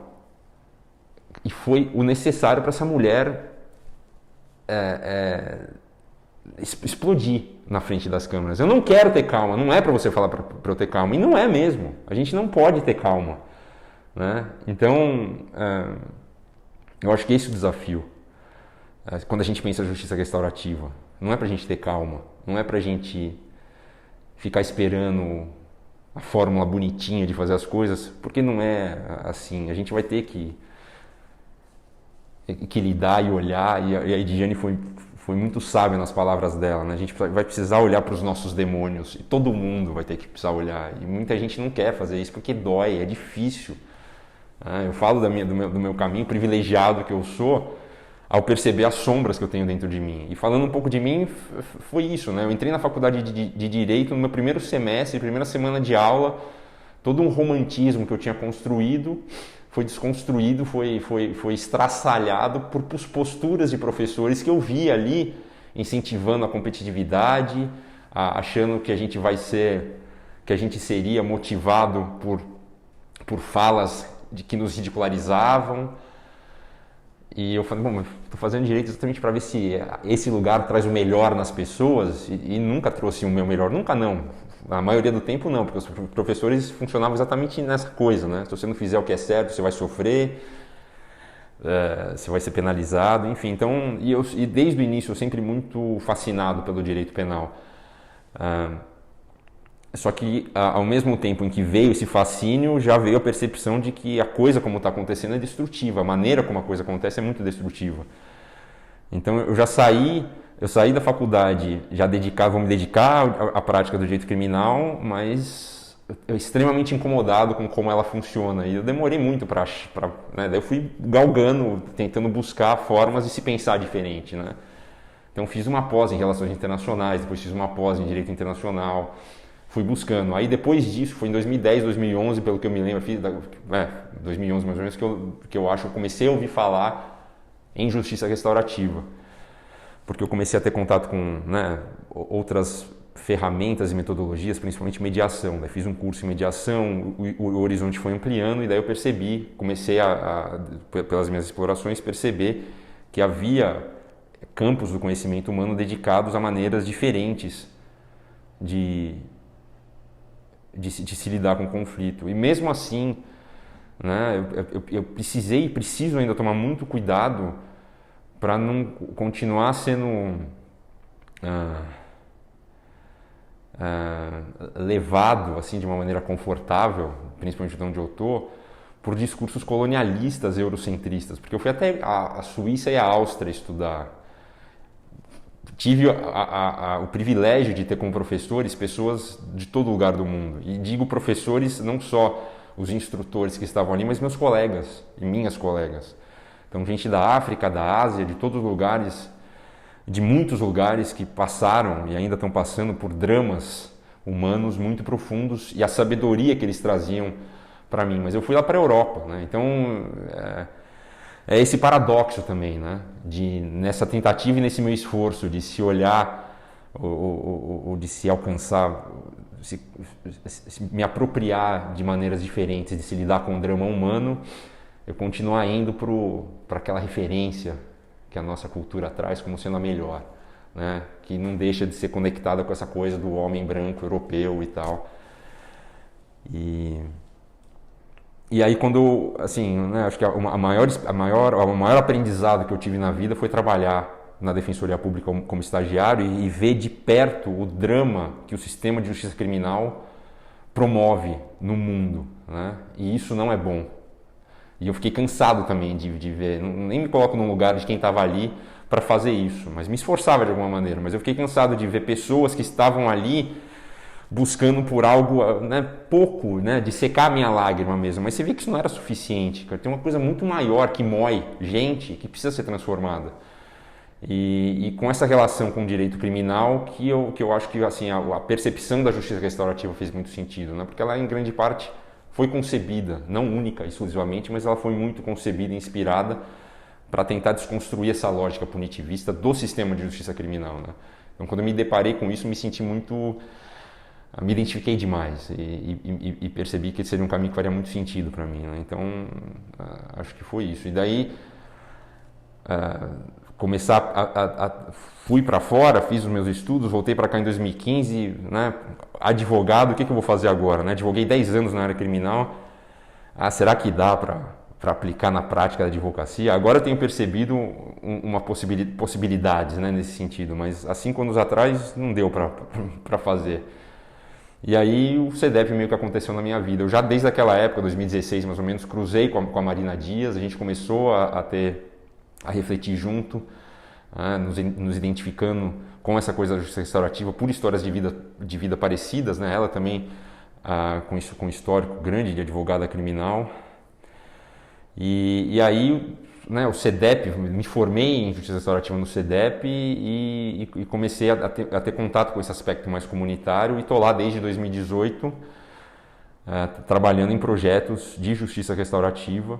E foi o necessário para essa mulher explodir na frente das câmeras. Eu não quero ter calma, não é para você falar para eu ter calma. E não é mesmo, a gente não pode ter calma. Né? Então, eu acho que esse é o desafio. Quando a gente pensa em justiça restaurativa, não é para a gente ter calma, não é para a gente ficar esperando a fórmula bonitinha de fazer as coisas, porque não é assim. A gente vai ter que lidar e olhar, e a Edigiane foi muito sábia nas palavras dela, né? A gente vai precisar olhar para os nossos demônios, e todo mundo vai ter que precisar olhar, e muita gente não quer fazer isso porque dói, é difícil. Eu falo do meu caminho privilegiado que eu sou, ao perceber as sombras que eu tenho dentro de mim. E falando um pouco de mim, foi isso, né? Eu entrei na faculdade de Direito no meu primeiro semestre, primeira semana de aula, todo um romantismo que eu tinha construído foi desconstruído, foi estraçalhado por posturas de professores que eu via ali incentivando a competitividade, achando que a gente seria motivado por falas que nos ridicularizavam. E eu falei, bom, estou fazendo direito exatamente para ver se esse lugar traz o melhor nas pessoas, e nunca trouxe o meu melhor, nunca não. A maioria do tempo não, porque os professores funcionavam exatamente nessa coisa, né? Se você não fizer o que é certo, você vai sofrer, você vai ser penalizado, enfim. Então, e desde o início eu sempre muito fascinado pelo direito penal. Só que ao mesmo tempo em que veio esse fascínio, já veio a percepção de que a coisa como está acontecendo é destrutiva, a maneira como a coisa acontece é muito destrutiva. Então eu saí da faculdade já vou me dedicar à prática do direito criminal, mas eu extremamente incomodado com como ela funciona. E eu demorei muito né? Daí eu fui galgando, tentando buscar formas de se pensar diferente, né? Então fiz uma pós em relações internacionais, depois fiz uma pós em direito internacional, fui buscando. Aí depois disso, foi em 2010, 2011, pelo que eu me lembro, 2011 mais ou menos, que eu acho que eu comecei a ouvir falar em justiça restaurativa. Porque eu comecei a ter contato com, né, outras ferramentas e metodologias, principalmente mediação. Daí fiz um curso em mediação, o horizonte foi ampliando e daí eu percebi, comecei pelas minhas explorações, perceber que havia campos do conhecimento humano dedicados a maneiras diferentes de se lidar com o conflito. E mesmo assim, né, eu preciso ainda tomar muito cuidado para não continuar sendo levado assim de uma maneira confortável, principalmente de onde eu estou, por discursos colonialistas eurocentristas, porque eu fui até a Suíça e a Áustria estudar. Tive o privilégio de ter como professores pessoas de todo lugar do mundo, e digo professores, não só os instrutores que estavam ali, mas meus colegas e minhas colegas. Então, gente da África, da Ásia, de todos os lugares, de muitos lugares que passaram e ainda estão passando por dramas humanos muito profundos e a sabedoria que eles traziam para mim. Mas eu fui lá para a Europa, né? Então, é esse paradoxo também, né? Nessa tentativa e nesse meu esforço de se olhar ou de se alcançar, me apropriar de maneiras diferentes, de se lidar com o drama humano, eu continuar indo para aquela referência que a nossa cultura traz como sendo a melhor, né? Que não deixa de ser conectada com essa coisa do homem branco europeu e tal. E aí quando, assim, né, acho que o maior aprendizado que eu tive na vida foi trabalhar na Defensoria Pública como estagiário e ver de perto o drama que o sistema de justiça criminal promove no mundo, né? E isso não é bom. E eu fiquei cansado também de ver, nem me coloco no lugar de quem estava ali para fazer isso, mas me esforçava de alguma maneira, mas eu fiquei cansado de ver pessoas que estavam ali buscando por algo, né, pouco, né, de secar a minha lágrima mesmo, mas você vê que isso não era suficiente, cara. Tem uma coisa muito maior que mói gente, que precisa ser transformada. E com essa relação com o direito criminal que eu acho que assim, a percepção da justiça restaurativa fez muito sentido, né, porque ela em grande parte foi concebida, não única, exclusivamente, mas ela foi muito concebida e inspirada para tentar desconstruir essa lógica punitivista do sistema de justiça criminal, né? Então quando eu me deparei com isso, me identifiquei demais e percebi que seria um caminho que faria muito sentido para mim, né? Então, acho que foi isso. E daí, fui para fora, fiz os meus estudos, voltei para cá em 2015, né? Advogado, o que eu vou fazer agora, né? Advoguei 10 anos na área criminal. Será que dá para aplicar na prática da advocacia? Agora eu tenho percebido uma possibilidades, né, nesse sentido, mas há 5 anos atrás não deu para fazer. E aí o CEDEP meio que aconteceu na minha vida. Eu já desde aquela época, 2016 mais ou menos, cruzei com a Marina Dias, a gente começou a refletir junto, nos identificando com essa coisa da justiça restaurativa por histórias de vida parecidas, né? Ela também com um histórico grande de advogada criminal. E aí, né, o CEDEP, me formei em justiça restaurativa no CEDEP e comecei a ter contato com esse aspecto mais comunitário e estou lá desde 2018 trabalhando em projetos de justiça restaurativa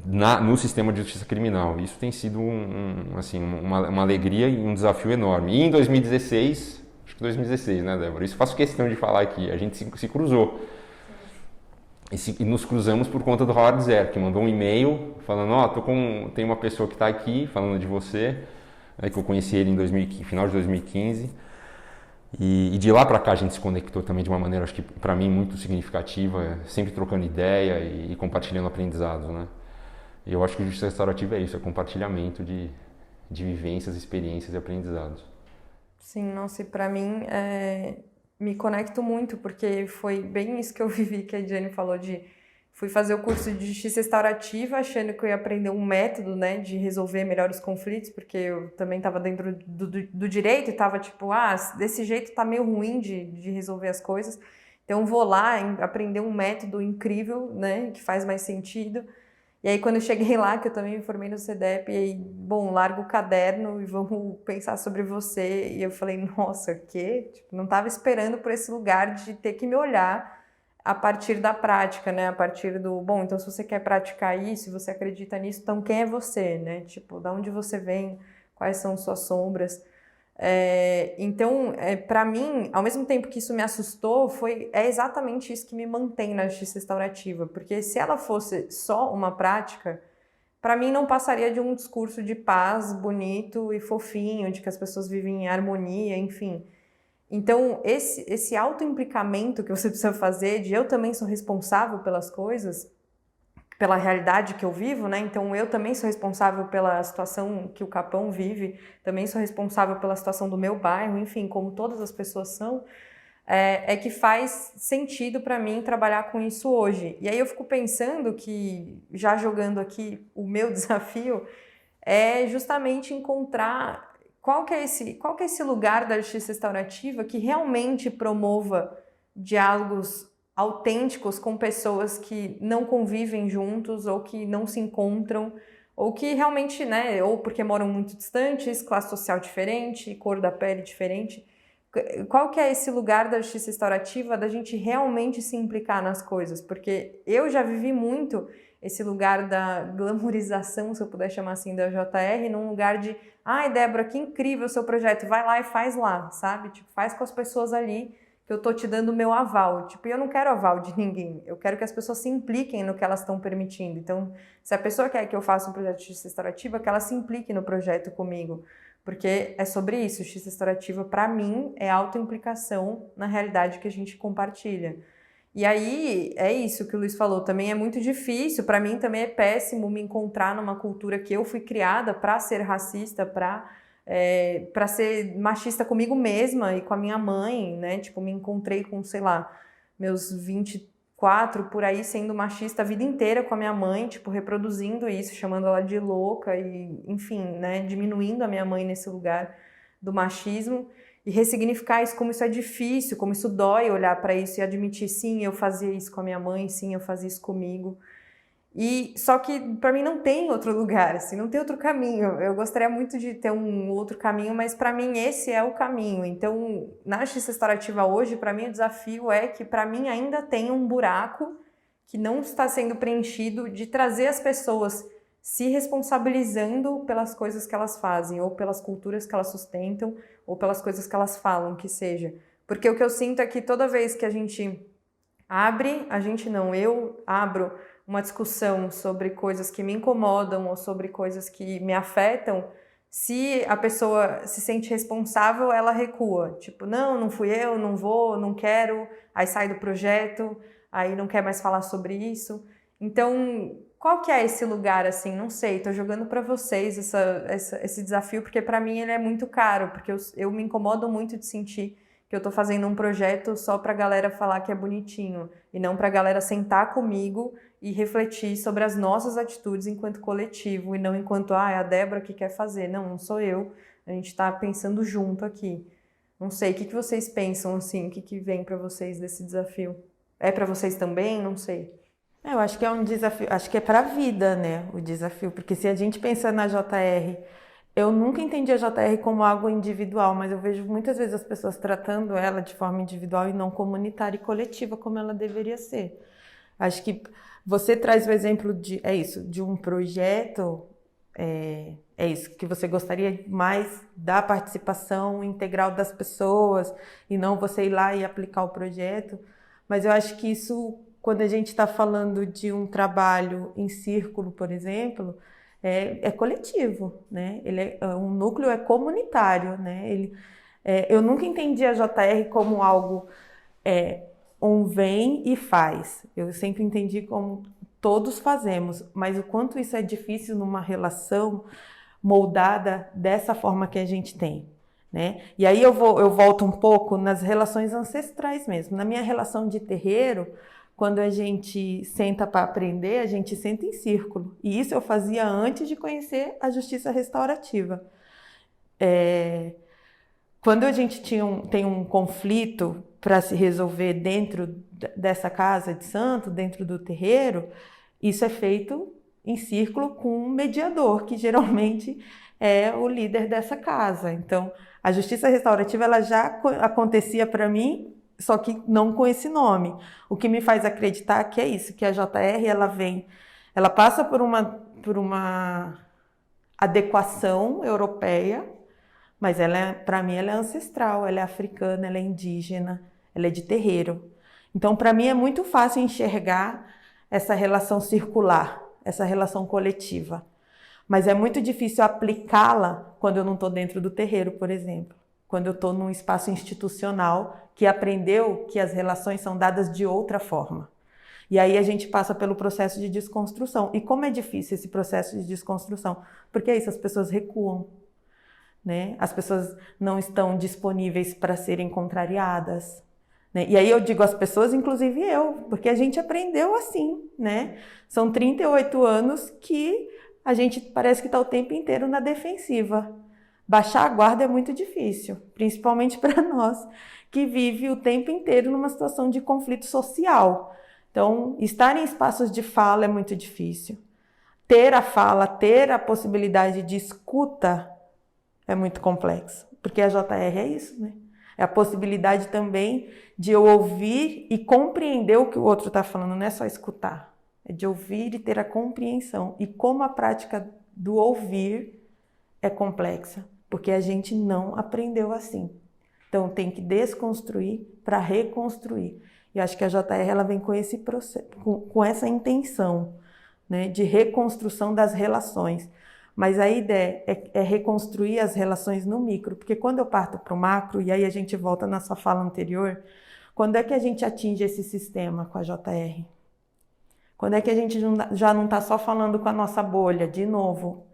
no sistema de justiça criminal. Isso tem sido uma alegria e um desafio enorme. E em 2016, acho que 2016, né, Débora? Isso faço questão de falar aqui, a gente se cruzou. E nos cruzamos por conta do Howard Zer, que mandou um e-mail falando, tem uma pessoa que está aqui falando de você, que eu conheci ele em final de 2015, e de lá para cá a gente se conectou também de uma maneira, acho que para mim, muito significativa, sempre trocando ideia e compartilhando aprendizados, né? E eu acho que justiça restaurativa é isso, é compartilhamento de vivências, experiências e aprendizados. Sim, nossa, e para mim me conecto muito, porque foi bem isso que eu vivi, que a Jenny falou fui fazer o curso de justiça restaurativa achando que eu ia aprender um método, né, de resolver melhor os conflitos, porque eu também estava dentro do direito e estava tipo, desse jeito tá meio ruim de resolver as coisas, então vou lá aprender um método incrível, né, que faz mais sentido. E aí quando eu cheguei lá, que eu também me formei no CEDEP, e aí, bom, largo o caderno e vamos pensar sobre você. E eu falei, nossa, o quê? Tipo, não estava esperando por esse lugar de ter que me olhar a partir da prática, né? A partir bom, então se você quer praticar isso, se você acredita nisso, então quem é você, né? Tipo, da onde você vem, quais são suas sombras. Então, para mim, ao mesmo tempo que isso me assustou, é exatamente isso que me mantém na justiça restaurativa, porque se ela fosse só uma prática, para mim não passaria de um discurso de paz bonito e fofinho, de que as pessoas vivem em harmonia, enfim. Então, esse autoimplicamento que você precisa fazer, de eu também sou responsável pelas coisas, pela realidade que eu vivo, né? Então eu também sou responsável pela situação que o Capão vive, também sou responsável pela situação do meu bairro, enfim, como todas as pessoas são, que faz sentido para mim trabalhar com isso hoje. E aí eu fico pensando que, já jogando aqui, o meu desafio é justamente encontrar qual que é esse lugar da justiça restaurativa que realmente promova diálogos autênticos com pessoas que não convivem juntos ou que não se encontram ou que realmente, né, ou porque moram muito distantes, classe social diferente, cor da pele diferente, Qual que é esse lugar da justiça restaurativa da gente realmente se implicar nas coisas? Porque eu já vivi muito esse lugar da glamorização, se eu puder chamar assim, da JR, num lugar de, ai, Débora, que incrível o seu projeto, vai lá e faz lá, sabe? Tipo, faz com as pessoas ali que eu tô te dando o meu aval. Tipo, eu não quero aval de ninguém, eu quero que as pessoas se impliquem no que elas estão permitindo. Então, se a pessoa quer que eu faça um projeto de justiça restaurativa, que ela se implique no projeto comigo. Porque é sobre isso, justiça restaurativa, para mim, é autoimplicação na realidade que a gente compartilha. E aí, é isso que o Luiz falou, também é muito difícil, para mim também é péssimo me encontrar numa cultura que eu fui criada para ser racista, para ser machista comigo mesma e com a minha mãe, né? Tipo, me encontrei com, sei lá, meus 24 por aí sendo machista a vida inteira com a minha mãe, tipo, reproduzindo isso, chamando ela de louca e, enfim, né, diminuindo a minha mãe nesse lugar do machismo e ressignificar isso, como isso é difícil, como isso dói olhar para isso e admitir, sim, eu fazia isso com a minha mãe, sim, eu fazia isso comigo. E só que para mim não tem outro lugar, assim, não tem outro caminho. Eu gostaria muito de ter um outro caminho, mas para mim esse é o caminho. Então, na justiça restaurativa hoje, para mim o desafio é que para mim ainda tem um buraco que não está sendo preenchido de trazer as pessoas se responsabilizando pelas coisas que elas fazem, ou pelas culturas que elas sustentam, ou pelas coisas que elas falam, que seja. Porque o que eu sinto é que toda vez que a gente eu abro uma discussão sobre coisas que me incomodam ou sobre coisas que me afetam, se a pessoa se sente responsável, ela recua. Tipo, não fui eu, não vou, não quero, aí sai do projeto, aí não quer mais falar sobre isso. Então, qual que é esse lugar, assim? Não sei, tô jogando para vocês esse desafio, porque para mim ele é muito caro, porque eu me incomodo muito de sentir que eu tô fazendo um projeto só pra galera falar que é bonitinho, e não pra galera sentar comigo e refletir sobre as nossas atitudes enquanto coletivo, e não enquanto, é a Débora que quer fazer. Não sou eu, a gente tá pensando junto aqui. Não sei, o que vocês pensam, assim, o que vem pra vocês desse desafio? É pra vocês também? Não sei. Eu acho que é um desafio, acho que é para a vida, né, o desafio, porque se a gente pensa na JR, eu nunca entendi a JR como algo individual, mas eu vejo muitas vezes as pessoas tratando ela de forma individual e não comunitária e coletiva como ela deveria ser. Acho que você traz o exemplo de um projeto, é isso, que você gostaria mais da participação integral das pessoas e não você ir lá e aplicar o projeto, mas eu acho que isso, quando a gente está falando de um trabalho em círculo, por exemplo, é coletivo, né? Um núcleo é comunitário, né? Eu nunca entendi a JR como algo um vem e faz. Eu sempre entendi como todos fazemos, mas o quanto isso é difícil numa relação moldada dessa forma que a gente tem, né? E aí eu volto um pouco nas relações ancestrais mesmo. Na minha relação de terreiro, quando a gente senta para aprender, a gente senta em círculo. E isso eu fazia antes de conhecer a justiça restaurativa. Quando a gente tem um conflito para se resolver dentro dessa casa de santo, dentro do terreiro, isso é feito em círculo com um mediador, que geralmente é o líder dessa casa. Então, a justiça restaurativa ela já acontecia para mim, só que não com esse nome. O que me faz acreditar que é isso, que a JR ela passa por uma adequação europeia, mas para mim ela é ancestral, ela é africana, ela é indígena, ela é de terreiro. Então, para mim é muito fácil enxergar essa relação circular, essa relação coletiva. Mas é muito difícil aplicá-la quando eu não estou dentro do terreiro, por exemplo. Quando eu estou num espaço institucional que aprendeu que as relações são dadas de outra forma. E aí a gente passa pelo processo de desconstrução. E como é difícil esse processo de desconstrução? Porque é isso, as pessoas recuam, né? As pessoas não estão disponíveis para serem contrariadas, né? E aí eu digo as pessoas, inclusive eu, porque a gente aprendeu assim, né? São 38 anos que a gente parece que está o tempo inteiro na defensiva. Baixar a guarda é muito difícil, principalmente para nós, que vive o tempo inteiro numa situação de conflito social. Então, estar em espaços de fala é muito difícil. Ter a fala, ter a possibilidade de escuta é muito complexo, porque a JR é isso, né? É a possibilidade também de eu ouvir e compreender o que o outro está falando, não é só escutar. É de ouvir e ter a compreensão. E como a prática do ouvir é complexa, porque a gente não aprendeu assim. Então tem que desconstruir para reconstruir. E acho que a JR ela vem com esse processo, com essa intenção, né, de reconstrução das relações. Mas a ideia é reconstruir as relações no micro, porque quando eu parto para o macro, e aí a gente volta na sua fala anterior, quando é que a gente atinge esse sistema com a JR? Quando é que a gente já não está só falando com a nossa bolha, de novo,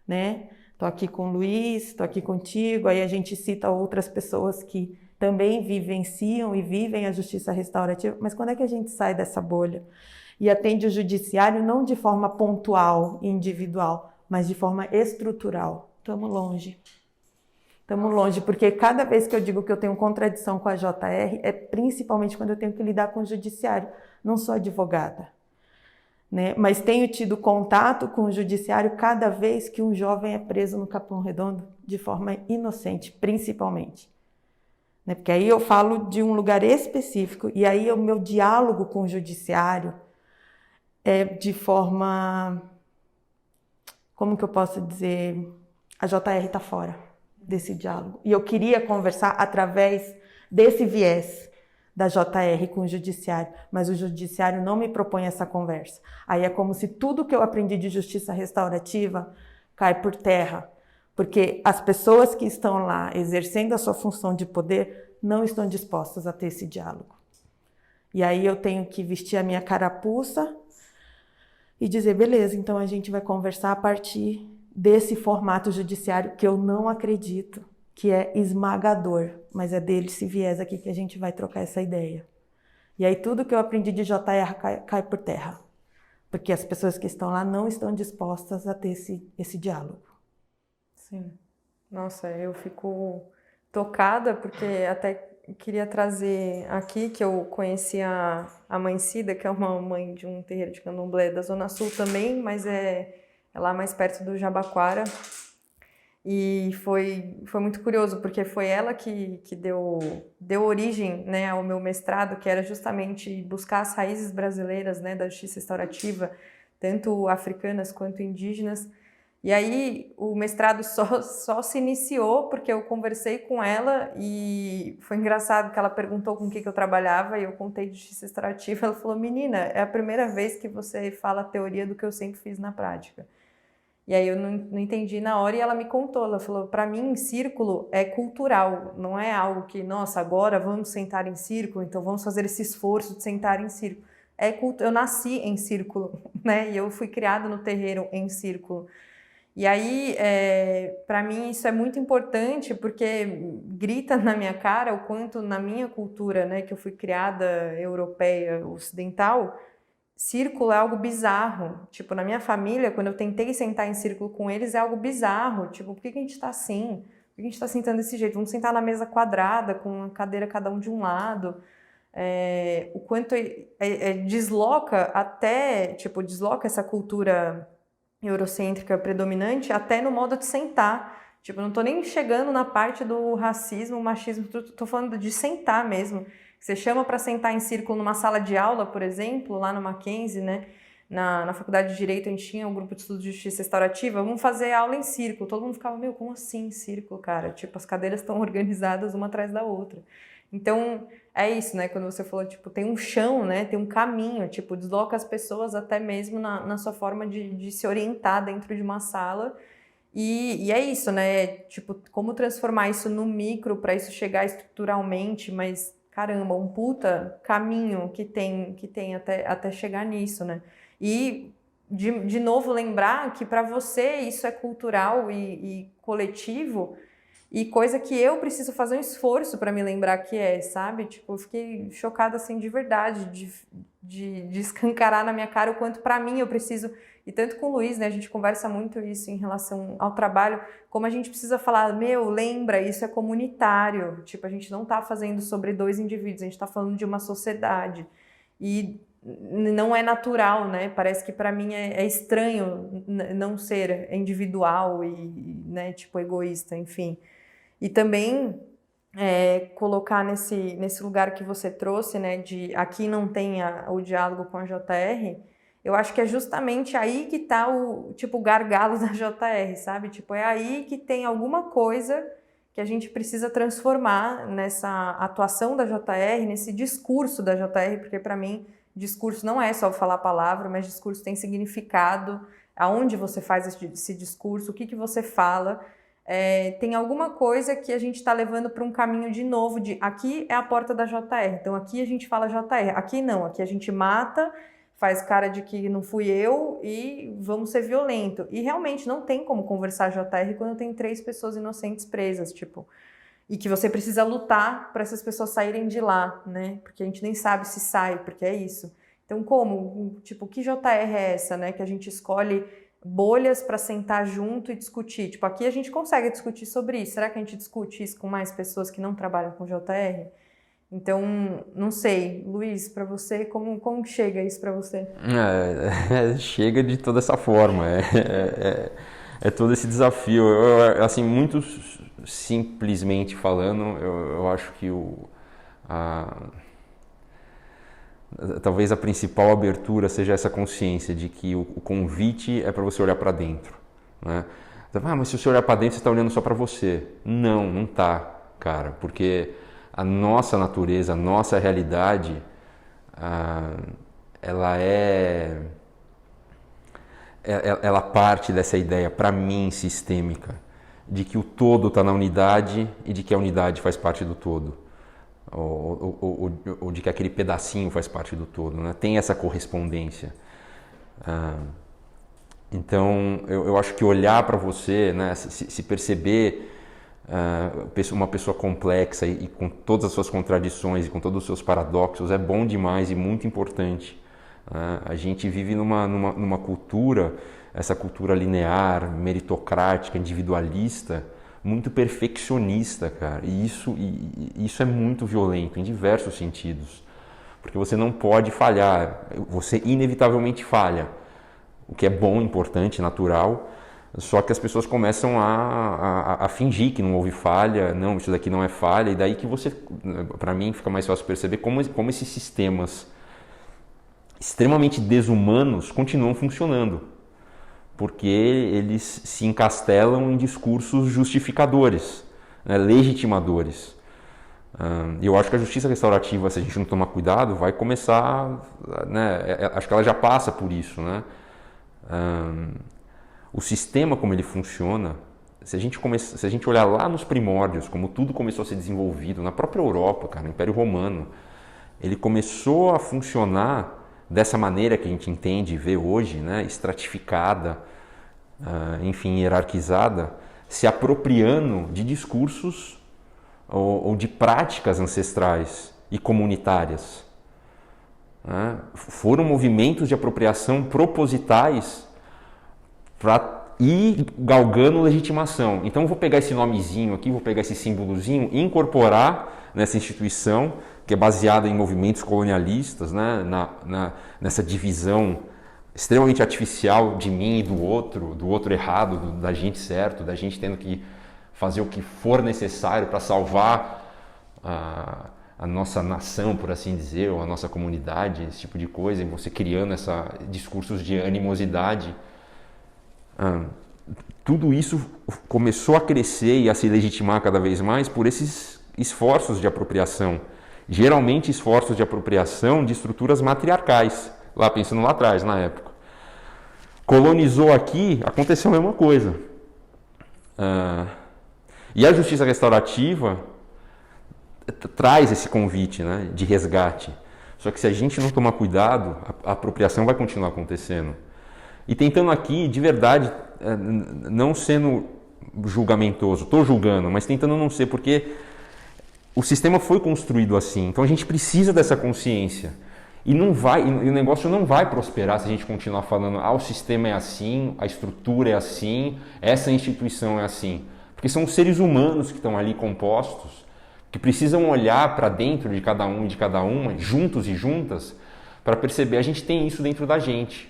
né? Estou aqui com o Luiz, estou aqui contigo, aí a gente cita outras pessoas que também vivenciam e vivem a justiça restaurativa, mas quando é que a gente sai dessa bolha e atende o judiciário não de forma pontual e individual, mas de forma estrutural? Estamos longe, porque cada vez que eu digo que eu tenho contradição com a JR, é principalmente quando eu tenho que lidar com o judiciário. Não sou advogada, né? Mas tenho tido contato com o judiciário cada vez que um jovem é preso no Capão Redondo de forma inocente, principalmente. Né? Porque aí eu falo de um lugar específico e aí o meu diálogo com o judiciário é de forma... Como que eu posso dizer? A JR está fora desse diálogo. E eu queria conversar através desse viés da JR com o judiciário, mas o judiciário não me propõe essa conversa. Aí é como se tudo que eu aprendi de justiça restaurativa cai por terra, porque as pessoas que estão lá exercendo a sua função de poder não estão dispostas a ter esse diálogo. E aí eu tenho que vestir a minha carapuça e dizer, beleza, então a gente vai conversar a partir desse formato judiciário que eu não acredito que é esmagador, mas é dele esse viés aqui que a gente vai trocar essa ideia. E aí tudo que eu aprendi de JR cai por terra, porque as pessoas que estão lá não estão dispostas a ter esse diálogo. Sim. Nossa, eu fico tocada, porque até queria trazer aqui que eu conheci a mãe Cida, que é uma mãe de um terreiro de candomblé da Zona Sul também, mas é lá mais perto do Jabaquara. E foi muito curioso, porque foi ela que deu origem, né, ao meu mestrado, que era justamente buscar as raízes brasileiras, né, da justiça restaurativa, tanto africanas quanto indígenas. E aí o mestrado só se iniciou porque eu conversei com ela e foi engraçado que ela perguntou com o que eu trabalhava e eu contei de justiça restaurativa. Ela falou, menina, é a primeira vez que você fala a teoria do que eu sempre fiz na prática. E aí eu não entendi na hora e ela me contou, ela falou, para mim círculo é cultural, não é algo que, nossa, agora vamos sentar em círculo, então vamos fazer esse esforço de sentar em círculo. Eu nasci em círculo, né, e eu fui criada no terreiro em círculo. E aí, para mim isso é muito importante porque grita na minha cara o quanto na minha cultura, né, que eu fui criada europeia, ocidental, círculo é algo bizarro. Tipo, na minha família, quando eu tentei sentar em círculo com eles, é algo bizarro. Tipo, por que a gente tá assim? Por que a gente tá sentando desse jeito? Vamos sentar na mesa quadrada, com a cadeira cada um de um lado. O quanto desloca até, tipo, desloca essa cultura eurocêntrica predominante até no modo de sentar. Tipo, não tô nem chegando na parte do racismo, machismo, tô falando de sentar mesmo. Você chama para sentar em círculo numa sala de aula, por exemplo, lá no Mackenzie, né? Na Faculdade de Direito, a gente tinha um grupo de estudo de justiça restaurativa, vamos fazer aula em círculo. Todo mundo ficava, meu, como assim em círculo, cara? Tipo, as cadeiras estão organizadas uma atrás da outra. Então, é isso, né? Quando você falou, tipo, tem um chão, né? Tem um caminho, tipo, desloca as pessoas até mesmo na sua forma de se orientar dentro de uma sala. E é isso, né? Tipo, como transformar isso no micro para isso chegar estruturalmente, mas... Caramba, um puta caminho que tem até chegar nisso, né? E, de novo, lembrar que para você isso é cultural e coletivo e coisa que eu preciso fazer um esforço para me lembrar que sabe? Tipo, eu fiquei chocada, assim, de verdade, de escancarar na minha cara o quanto para mim eu preciso... E tanto com o Luiz, né, a gente conversa muito isso em relação ao trabalho, como a gente precisa falar, meu, lembra, isso é comunitário, tipo, a gente não tá fazendo sobre dois indivíduos, a gente tá falando de uma sociedade, e não é natural, né, parece que para mim é estranho não ser individual e, né, tipo, egoísta, enfim. E também colocar nesse lugar que você trouxe, né, de aqui não tem o diálogo com a JR, eu acho que é justamente aí que tá o gargalo da JR, sabe? Tipo, é aí que tem alguma coisa que a gente precisa transformar nessa atuação da JR, nesse discurso da JR, porque para mim discurso não é só falar a palavra, mas discurso tem significado, aonde você faz esse discurso, o que você fala. Tem alguma coisa que a gente está levando para um caminho de novo, de aqui é a porta da JR, então aqui a gente fala JR, aqui não, aqui a gente mata, faz cara de que não fui eu e vamos ser violento. E realmente não tem como conversar JR quando tem 3 pessoas inocentes presas, tipo, e que você precisa lutar para essas pessoas saírem de lá, né? Porque a gente nem sabe se sai, porque é isso. Então como? Tipo, que JR é essa, né? Que a gente escolhe bolhas para sentar junto e discutir. Tipo, aqui a gente consegue discutir sobre isso. Será que a gente discute isso com mais pessoas que não trabalham com JR? Então, não sei. Luiz, para você, como chega isso para você? Chega de toda essa forma. É todo esse desafio. Assim, muito simplesmente falando, eu acho que talvez a principal abertura seja essa consciência de que o convite é para você olhar para dentro, né? Mas se você olhar para dentro, você está olhando só para você. Não tá, cara, porque a nossa natureza, a nossa realidade, ela parte dessa ideia, para mim, sistêmica, de que o todo está na unidade e de que a unidade faz parte do todo. Ou de que aquele pedacinho faz parte do todo, né? Tem essa correspondência. Então, eu acho que olhar para você, né, se perceber uma pessoa complexa e com todas as suas contradições e com todos os seus paradoxos é bom demais e muito importante. A gente vive numa cultura, essa cultura linear, meritocrática, individualista, muito perfeccionista, cara, e isso é muito violento em diversos sentidos, porque você não pode falhar, você inevitavelmente falha, o que é bom, importante, natural, só que as pessoas começam a fingir que não houve falha, não, isso daqui não é falha, e daí que você, para mim, fica mais fácil perceber como esses sistemas extremamente desumanos continuam funcionando, porque eles se encastelam em discursos justificadores, né, legitimadores. Eu acho que a justiça restaurativa, se a gente não tomar cuidado, vai começar, né, acho que ela já passa por isso, né? O sistema como ele funciona, se a gente olhar lá nos primórdios, como tudo começou a ser desenvolvido, na própria Europa, cara, no Império Romano, ele começou a funcionar dessa maneira que a gente entende e vê hoje, né, estratificada, enfim, hierarquizada, se apropriando de discursos ou de práticas ancestrais e comunitárias. Foram movimentos de apropriação propositais para ir galgando legitimação. Então, eu vou pegar esse nomezinho aqui, vou pegar esse símbolozinho e incorporar nessa instituição que é baseada em movimentos colonialistas, né, nessa divisão extremamente artificial de mim e do outro errado, da gente certo, da gente tendo que fazer o que for necessário para salvar a nossa nação, por assim dizer, ou a nossa comunidade, esse tipo de coisa, e você criando discursos de animosidade. Tudo isso começou a crescer e a se legitimar cada vez mais por esses esforços de apropriação, geralmente esforços de apropriação de estruturas matriarcais, pensando lá atrás, na época. Colonizou aqui, aconteceu a mesma coisa. E a justiça restaurativa traz esse convite, né, de resgate. Só que se a gente não tomar cuidado, a apropriação vai continuar acontecendo. E tentando aqui, de verdade, não sendo julgamentoso, estou julgando, mas tentando não ser, porque o sistema foi construído assim. Então a gente precisa dessa consciência. E o negócio não vai prosperar se a gente continuar falando, o sistema é assim, a estrutura é assim, essa instituição é assim. Porque são os seres humanos que estão ali compostos, que precisam olhar para dentro de cada um e de cada uma, juntos e juntas, para perceber, a gente tem isso dentro da gente.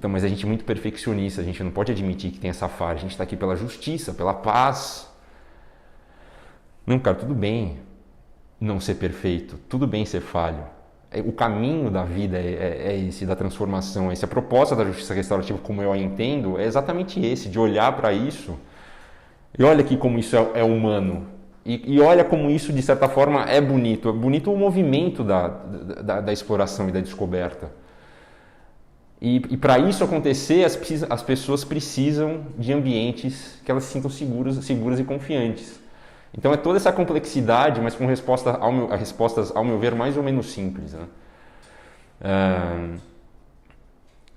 Mas a gente é muito perfeccionista, a gente não pode admitir que tem essa falha, a gente está aqui pela justiça, pela paz. Não, cara, tudo bem não ser perfeito, tudo bem ser falho. O caminho da vida é esse, da transformação, esse. A proposta da justiça restaurativa, como eu a entendo, é exatamente esse, de olhar para isso e olha aqui como isso é humano. E olha como isso, de certa forma, é bonito. É bonito o movimento da exploração e da descoberta. E para isso acontecer, as pessoas precisam de ambientes que elas se sintam seguras e confiantes. Então é toda essa complexidade, mas com respostas, ao meu ver, mais ou menos simples, né?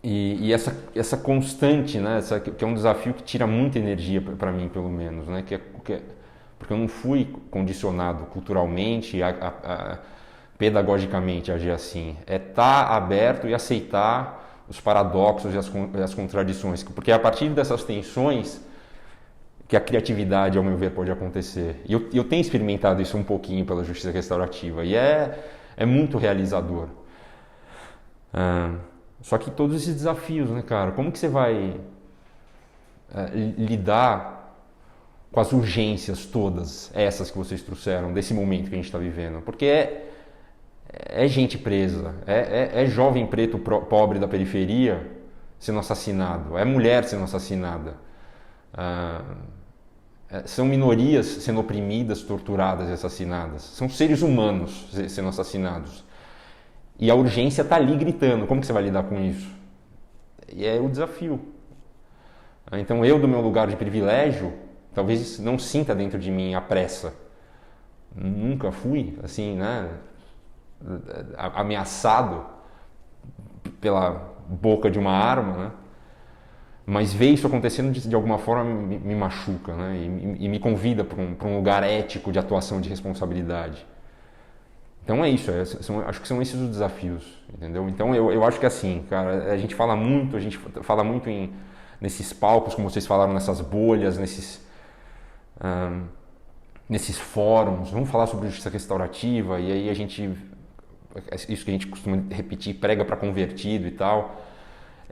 E essa constante, né? Que é um desafio que tira muita energia para mim, pelo menos, né? Porque eu não fui condicionado culturalmente, pedagogicamente a agir assim. É estar aberto e aceitar os paradoxos e as contradições, porque é a partir dessas tensões que a criatividade, ao meu ver, pode acontecer. E eu tenho experimentado isso um pouquinho pela justiça restaurativa, e é muito realizador. Só que todos esses desafios, né, cara? Como que você vai lidar com as urgências todas, essas que vocês trouxeram, desse momento que a gente está vivendo? Porque é gente presa, é jovem preto pobre da periferia sendo assassinado, é mulher sendo assassinada, são minorias sendo oprimidas, torturadas e assassinadas, são seres humanos sendo assassinados. E a urgência está ali gritando. Como que você vai lidar com isso? E é o desafio. Então eu, do meu lugar de privilégio, talvez não sinta dentro de mim a pressa. Nunca fui, assim, né, ameaçado pela boca de uma arma, né? Mas ver isso acontecendo de alguma forma me machuca, né? E me convida para um lugar ético de atuação, de responsabilidade. Então é isso, acho que são esses os desafios, entendeu? Então eu acho que assim, cara, a gente fala muito nesses palcos, como vocês falaram, nessas bolhas, nesses fóruns, vamos falar sobre justiça restaurativa, e aí isso que a gente costuma repetir, prega para convertido e tal,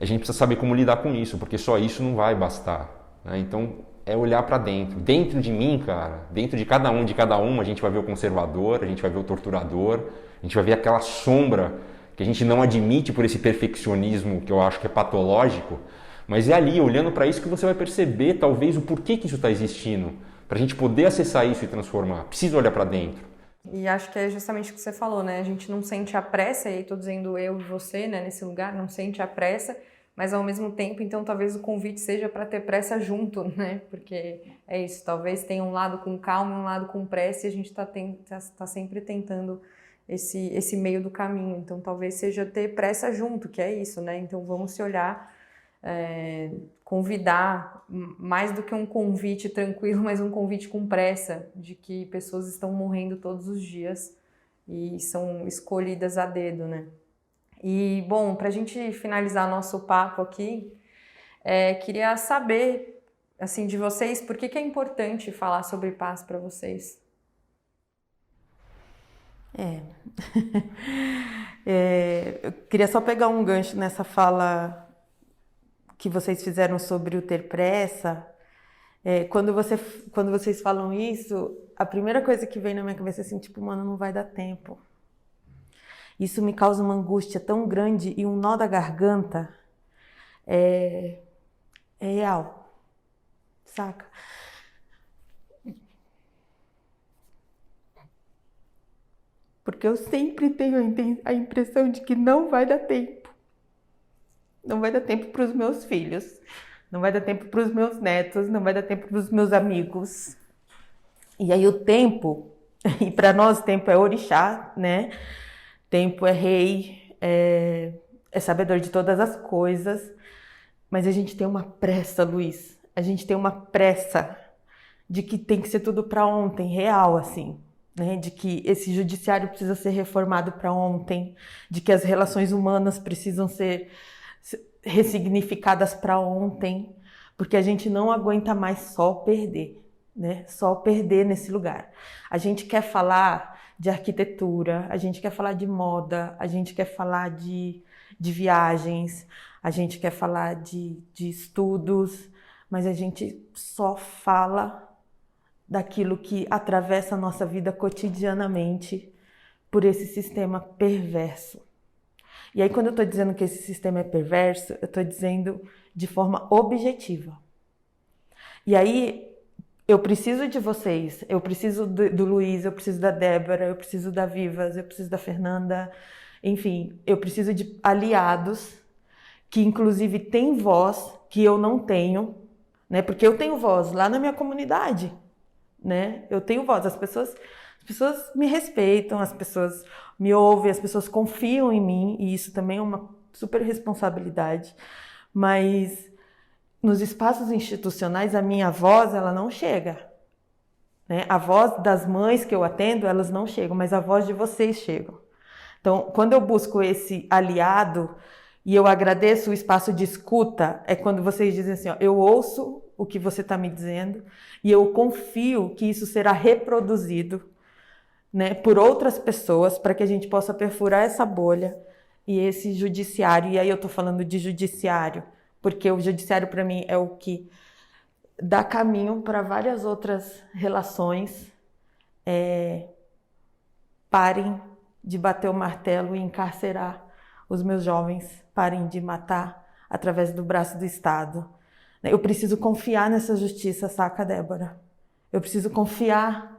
a gente precisa saber como lidar com isso, porque só isso não vai bastar, né? Então é olhar para dentro de mim, cara, dentro de cada um, a gente vai ver o conservador, a gente vai ver o torturador, a gente vai ver aquela sombra que a gente não admite por esse perfeccionismo que eu acho que é patológico, mas é ali, olhando para isso, que você vai perceber talvez o porquê que isso está existindo, para a gente poder acessar isso e transformar. Precisa olhar para dentro. E acho que é justamente o que você falou, né? A gente não sente a pressa, e aí tô dizendo eu e você, né, nesse lugar, não sente a pressa, mas ao mesmo tempo, então talvez o convite seja para ter pressa junto, né? Porque é isso, talvez tenha um lado com calma e um lado com pressa, e a gente tá sempre tentando esse meio do caminho. Então talvez seja ter pressa junto, que é isso, né? Então vamos se olhar, convidar, mais do que um convite tranquilo, mas um convite com pressa, de que pessoas estão morrendo todos os dias e são escolhidas a dedo, né? E, bom, para a gente finalizar nosso papo aqui, queria saber, assim, de vocês, por que é importante falar sobre paz para vocês? Eu queria só pegar um gancho nessa fala que vocês fizeram sobre o ter pressa. Quando vocês falam isso, a primeira coisa que vem na minha cabeça é assim, tipo, mano, não vai dar tempo. Isso me causa uma angústia tão grande e um nó da garganta. É real, saca? Porque eu sempre tenho a impressão de que não vai dar tempo. Não vai dar tempo para os meus filhos, não vai dar tempo para os meus netos, não vai dar tempo para os meus amigos. E aí o tempo, e para nós tempo é orixá, né? Tempo é rei, é sabedor de todas as coisas, mas a gente tem uma pressa, Luiz. A gente tem uma pressa de que tem que ser tudo para ontem, real, assim, né? De que esse judiciário precisa ser reformado para ontem, de que as relações humanas precisam ser ressignificadas para ontem, porque a gente não aguenta mais só perder, né? Só perder nesse lugar. A gente quer falar de arquitetura, a gente quer falar de moda, a gente quer falar de viagens, a gente quer falar de estudos, mas a gente só fala daquilo que atravessa a nossa vida cotidianamente por esse sistema perverso. E aí, quando eu estou dizendo que esse sistema é perverso, eu estou dizendo de forma objetiva. E aí, eu preciso de vocês, eu preciso do Luiz, eu preciso da Débora, eu preciso da Vivas, eu preciso da Fernanda, enfim, eu preciso de aliados que inclusive têm voz que eu não tenho, né? Porque eu tenho voz lá na minha comunidade, né? Eu tenho voz, as pessoas me respeitam, as pessoas me ouvem, as pessoas confiam em mim, e isso também é uma super responsabilidade, mas nos espaços institucionais, a minha voz, ela não chega, né? A voz das mães que eu atendo, elas não chegam, mas a voz de vocês chegam. Então, quando eu busco esse aliado e eu agradeço o espaço de escuta, é quando vocês dizem assim, ó, eu ouço o que você está me dizendo e eu confio que isso será reproduzido, né, por outras pessoas, para que a gente possa perfurar essa bolha e esse judiciário. E aí eu estou falando de judiciário, porque o judiciário, para mim, é o que dá caminho para várias outras relações. Parem de bater o martelo e encarcerar os meus jovens, parem de matar através do braço do Estado. Eu preciso confiar nessa justiça, saca, Débora? Eu preciso confiar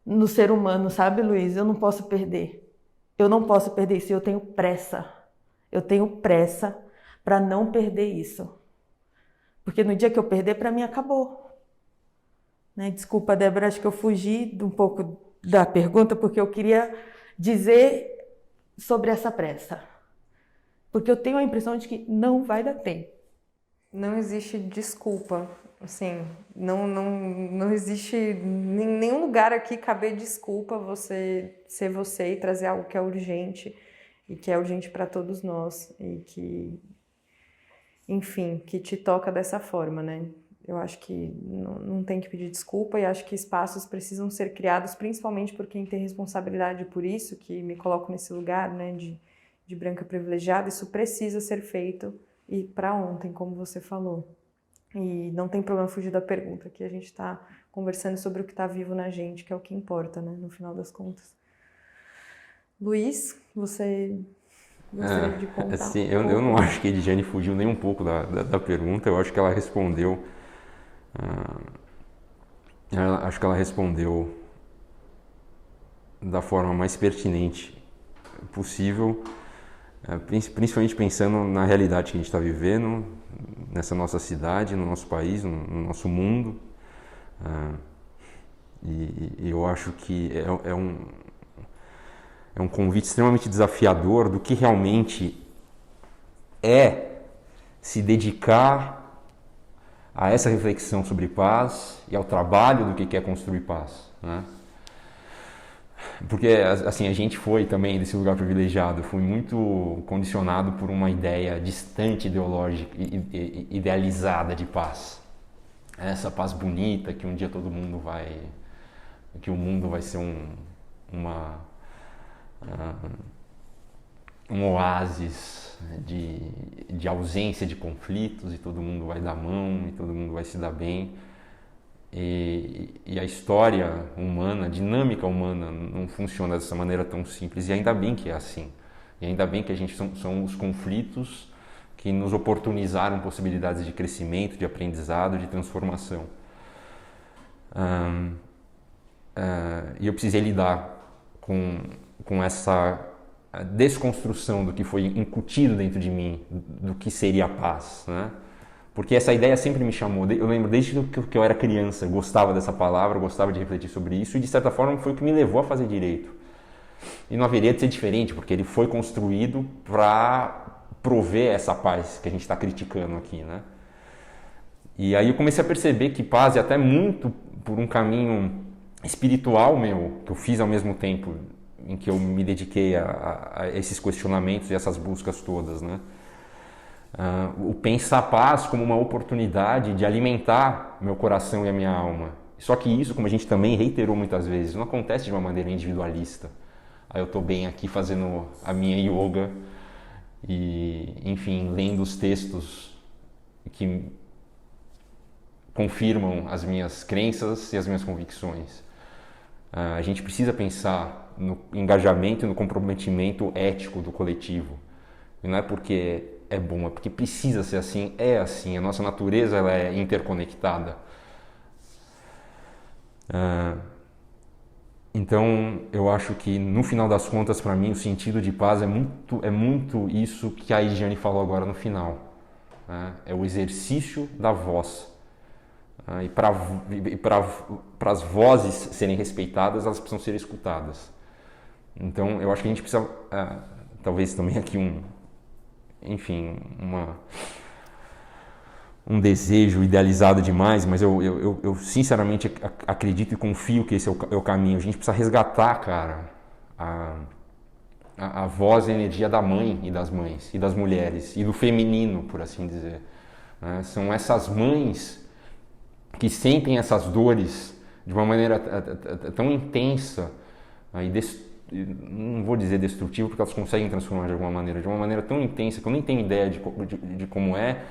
no ser humano, sabe, Luiz? Eu não posso perder. Eu não posso perder isso. Eu tenho pressa. Eu tenho pressa para não perder isso. Porque no dia que eu perder, para mim acabou. Né? Desculpa, Débora, acho que eu fugi um pouco da pergunta, porque eu queria dizer sobre essa pressa. Porque eu tenho a impressão de que não vai dar tempo. Não existe desculpa. Assim, não existe em nenhum lugar aqui caber desculpa você ser você e trazer algo que é urgente e que é urgente para todos nós e que, enfim, que te toca dessa forma, né? Eu acho que não tem que pedir desculpa e acho que espaços precisam ser criados, principalmente por quem tem responsabilidade por isso, que me coloco nesse lugar, né, de branca privilegiada. Isso precisa ser feito e para ontem, como você falou. E não tem problema fugir da pergunta, que a gente está conversando sobre o que está vivo na gente, que é o que importa, né, no final das contas. Luiz, você gostaria de contar? Assim, eu não acho que a Ediane fugiu nem um pouco da pergunta, eu acho que ela respondeu, acho que ela respondeu da forma mais pertinente possível, principalmente pensando na realidade que a gente está vivendo, nessa nossa cidade, no nosso país, no nosso mundo. E eu acho que é um convite extremamente desafiador do que realmente é se dedicar a essa reflexão sobre paz e ao trabalho do que é construir paz, né? Porque, assim, a gente foi também desse lugar privilegiado, foi muito condicionado por uma ideia distante, ideológica, idealizada de paz. Essa paz bonita que um dia todo mundo que o mundo vai ser um oásis de ausência de conflitos e todo mundo vai dar mão e todo mundo vai se dar bem. E a história humana, a dinâmica humana não funciona dessa maneira tão simples, e ainda bem que é assim. E ainda bem que a gente são os conflitos que nos oportunizaram possibilidades de crescimento, de aprendizado, de transformação. E eu precisei lidar com essa desconstrução do que foi incutido dentro de mim, do que seria a paz, né? Porque essa ideia sempre me chamou. Eu lembro desde que eu era criança, eu gostava dessa palavra, eu gostava de refletir sobre isso, e de certa forma foi o que me levou a fazer direito. E não haveria de ser diferente, porque ele foi construído para prover essa paz que a gente está criticando aqui, né? E aí eu comecei a perceber que paz é até muito por um caminho espiritual meu, que eu fiz ao mesmo tempo em que eu me dediquei a esses questionamentos e essas buscas todas, né? O pensar a paz como uma oportunidade de alimentar meu coração e a minha alma. Só que isso, como a gente também reiterou muitas vezes, não acontece de uma maneira individualista. Aí eu estou bem aqui fazendo a minha yoga e, enfim, lendo os textos que confirmam as minhas crenças e as minhas convicções. A gente precisa pensar no engajamento e no comprometimento ético do coletivo. E não é porque é bom, é porque precisa ser assim, é assim. A nossa natureza ela é interconectada. Então, eu acho que no final das contas, para mim, o sentido de paz é muito isso que a Ediane falou agora no final. É o exercício da voz. E para as vozes serem respeitadas, elas precisam ser escutadas. Então, eu acho que a gente precisa, talvez também aqui um desejo idealizado demais, mas eu sinceramente acredito e confio que esse é o caminho. A gente precisa resgatar, cara, a voz e a energia da mãe e das mães, e das mulheres, e do feminino, por assim dizer. São essas mães que sentem essas dores de uma maneira tão intensa, não vou dizer destrutiva, porque elas conseguem transformar de alguma maneira, de uma maneira tão intensa que eu nem tenho ideia de como é,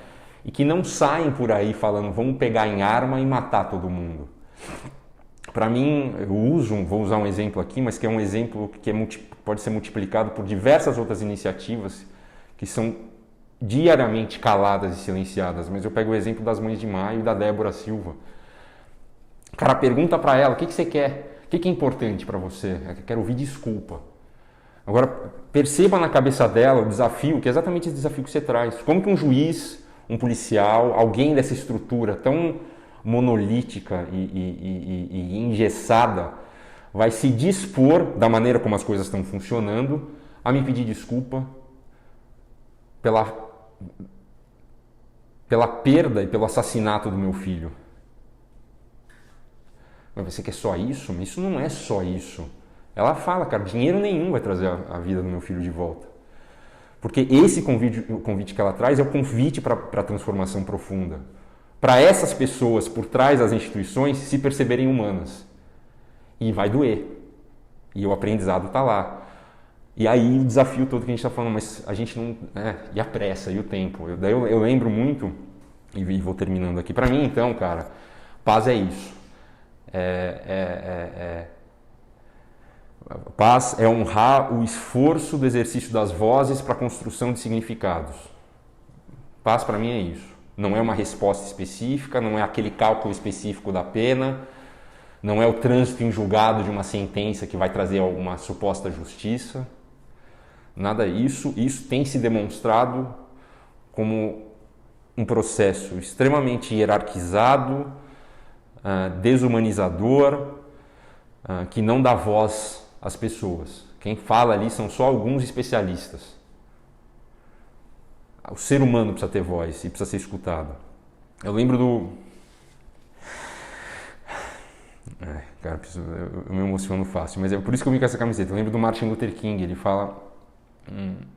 e que não saem por aí falando, vamos pegar em arma e matar todo mundo. Para mim, vou usar um exemplo aqui, mas que é um exemplo que pode ser multiplicado por diversas outras iniciativas que são diariamente caladas e silenciadas, mas eu pego o exemplo das Mães de Maio e da Débora Silva. O cara pergunta para ela, o que você quer? O que é importante para você? Eu quero ouvir desculpa. Agora, perceba na cabeça dela o desafio, que é exatamente esse desafio que você traz. Como que um juiz, um policial, alguém dessa estrutura tão monolítica e engessada vai se dispor, da maneira como as coisas estão funcionando, a me pedir desculpa pela perda e pelo assassinato do meu filho. Mas você quer só isso? Mas isso não é só isso. Ela fala, cara, dinheiro nenhum vai trazer a vida do meu filho de volta. Porque esse o convite que ela traz é o convite para a transformação profunda. Para essas pessoas por trás das instituições se perceberem humanas. E vai doer. E o aprendizado está lá. E aí o desafio todo que a gente está falando, mas a gente não... e a pressa, e o tempo. Eu lembro muito, e vou terminando aqui. Para mim, então, cara, paz é isso. Paz é honrar o esforço do exercício das vozes para a construção de significados. Paz para mim é isso. Não é uma resposta específica, não é aquele cálculo específico da pena, não é o trânsito em julgado de uma sentença que vai trazer alguma suposta justiça. Nada disso. Isso tem se demonstrado como um processo extremamente hierarquizado, desumanizador, que não dá voz às pessoas. Quem fala ali são só alguns especialistas. O ser humano precisa ter voz e precisa ser escutado. Eu lembro cara, eu me emociono fácil, mas é por isso que eu vim com essa camiseta. Eu lembro do Martin Luther King, ele fala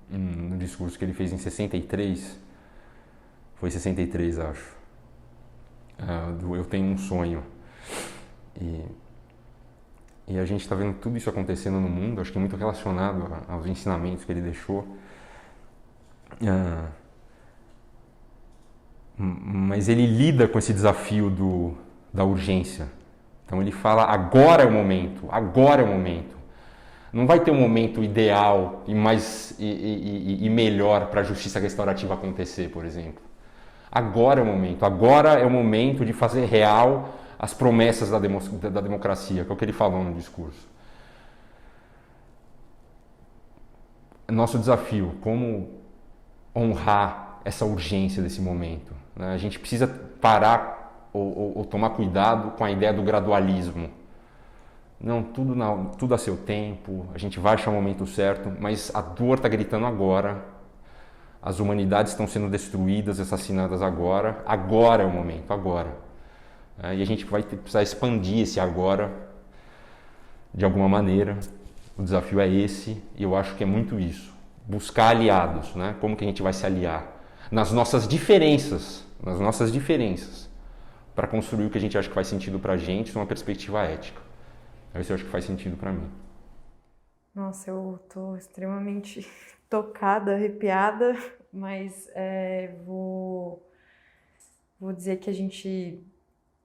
no discurso que ele fez em 63, foi 63, acho, Eu Tenho um Sonho. E a gente está vendo tudo isso acontecendo no mundo, acho que é muito relacionado aos ensinamentos que ele deixou. Mas ele lida com esse desafio da urgência. Então ele fala, agora é o momento, agora é o momento. Não vai ter um momento ideal e melhor para a justiça restaurativa acontecer, por exemplo. Agora é o momento de fazer real as promessas da democracia, que é o que ele falou no discurso. Nosso desafio, como honrar essa urgência desse momento, né? A gente precisa parar ou tomar cuidado com a ideia do gradualismo. Não, tudo a seu tempo, a gente vai achar o momento certo, mas a dor está gritando agora, as humanidades estão sendo destruídas, assassinadas agora é o momento, agora. E a gente vai precisar expandir esse agora de alguma maneira. O desafio é esse, e eu acho que é muito isso. Buscar aliados, né? Como que a gente vai se aliar? Nas nossas diferenças, para construir o que a gente acha que faz sentido para a gente, numa perspectiva ética. Isso eu acho que faz sentido para mim. Nossa, eu tô extremamente tocada, arrepiada, mas vou dizer que a gente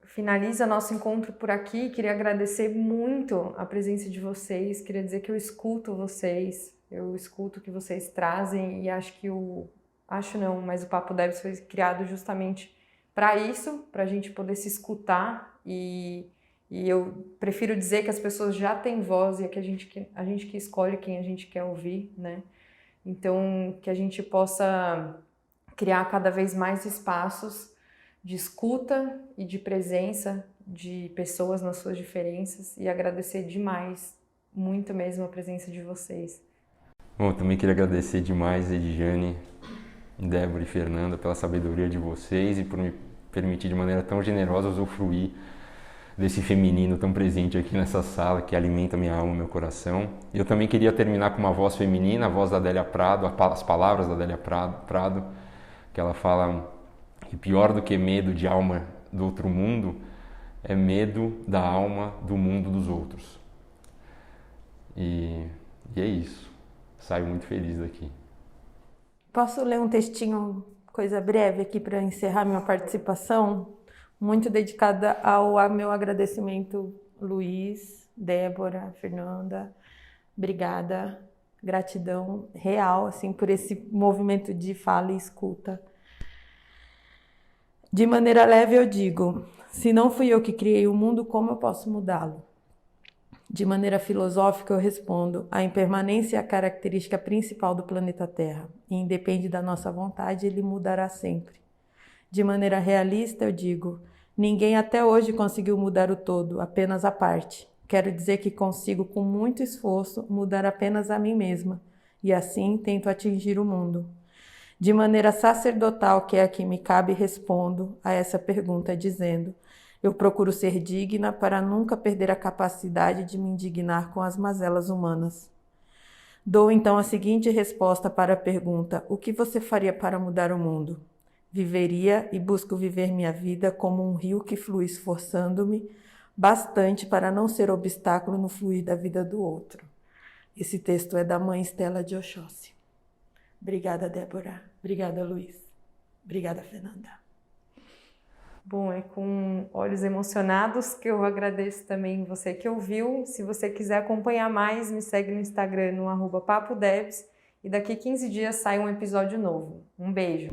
finaliza nosso encontro por aqui. Queria agradecer muito a presença de vocês, queria dizer que eu escuto vocês, eu escuto o que vocês trazem e acho que mas o Papo Devs foi criado justamente para isso, para a gente poder se escutar e eu prefiro dizer que as pessoas já têm voz e é que a gente que escolhe quem a gente quer ouvir, né? Então, que a gente possa criar cada vez mais espaços de escuta e de presença de pessoas nas suas diferenças e agradecer demais, muito mesmo, a presença de vocês. Bom, eu também queria agradecer demais, Edjane, Débora e Fernanda, pela sabedoria de vocês e por me permitir de maneira tão generosa usufruir desse feminino tão presente aqui nessa sala, que alimenta minha alma e meu coração. E eu também queria terminar com uma voz feminina, a voz da Adélia Prado, as palavras da Adélia Prado, que ela fala que pior do que medo de alma do outro mundo é medo da alma do mundo dos outros. E é isso. Saio muito feliz daqui. Posso ler um textinho, coisa breve aqui para encerrar minha participação? Muito dedicada ao meu agradecimento, Luiz, Débora, Fernanda. Obrigada, gratidão real, assim, por esse movimento de fala e escuta. De maneira leve eu digo, se não fui eu que criei o mundo, como eu posso mudá-lo? De maneira filosófica eu respondo, a impermanência é a característica principal do planeta Terra, e independe da nossa vontade, ele mudará sempre. De maneira realista eu digo, ninguém até hoje conseguiu mudar o todo, apenas a parte. Quero dizer que consigo, com muito esforço, mudar apenas a mim mesma, e assim tento atingir o mundo. De maneira sacerdotal, que é a que me cabe, respondo a essa pergunta dizendo, eu procuro ser digna para nunca perder a capacidade de me indignar com as mazelas humanas. Dou então a seguinte resposta para a pergunta, o que você faria para mudar o mundo? Viveria e busco viver minha vida como um rio que flui esforçando-me bastante para não ser obstáculo no fluir da vida do outro. Esse texto é da mãe Estela de Oxóssi. Obrigada, Débora. Obrigada, Luiz. Obrigada, Fernanda. Bom, é com olhos emocionados que eu agradeço também você que ouviu. Se você quiser acompanhar mais, me segue no Instagram no @papodevs e daqui 15 dias sai um episódio novo. Um beijo!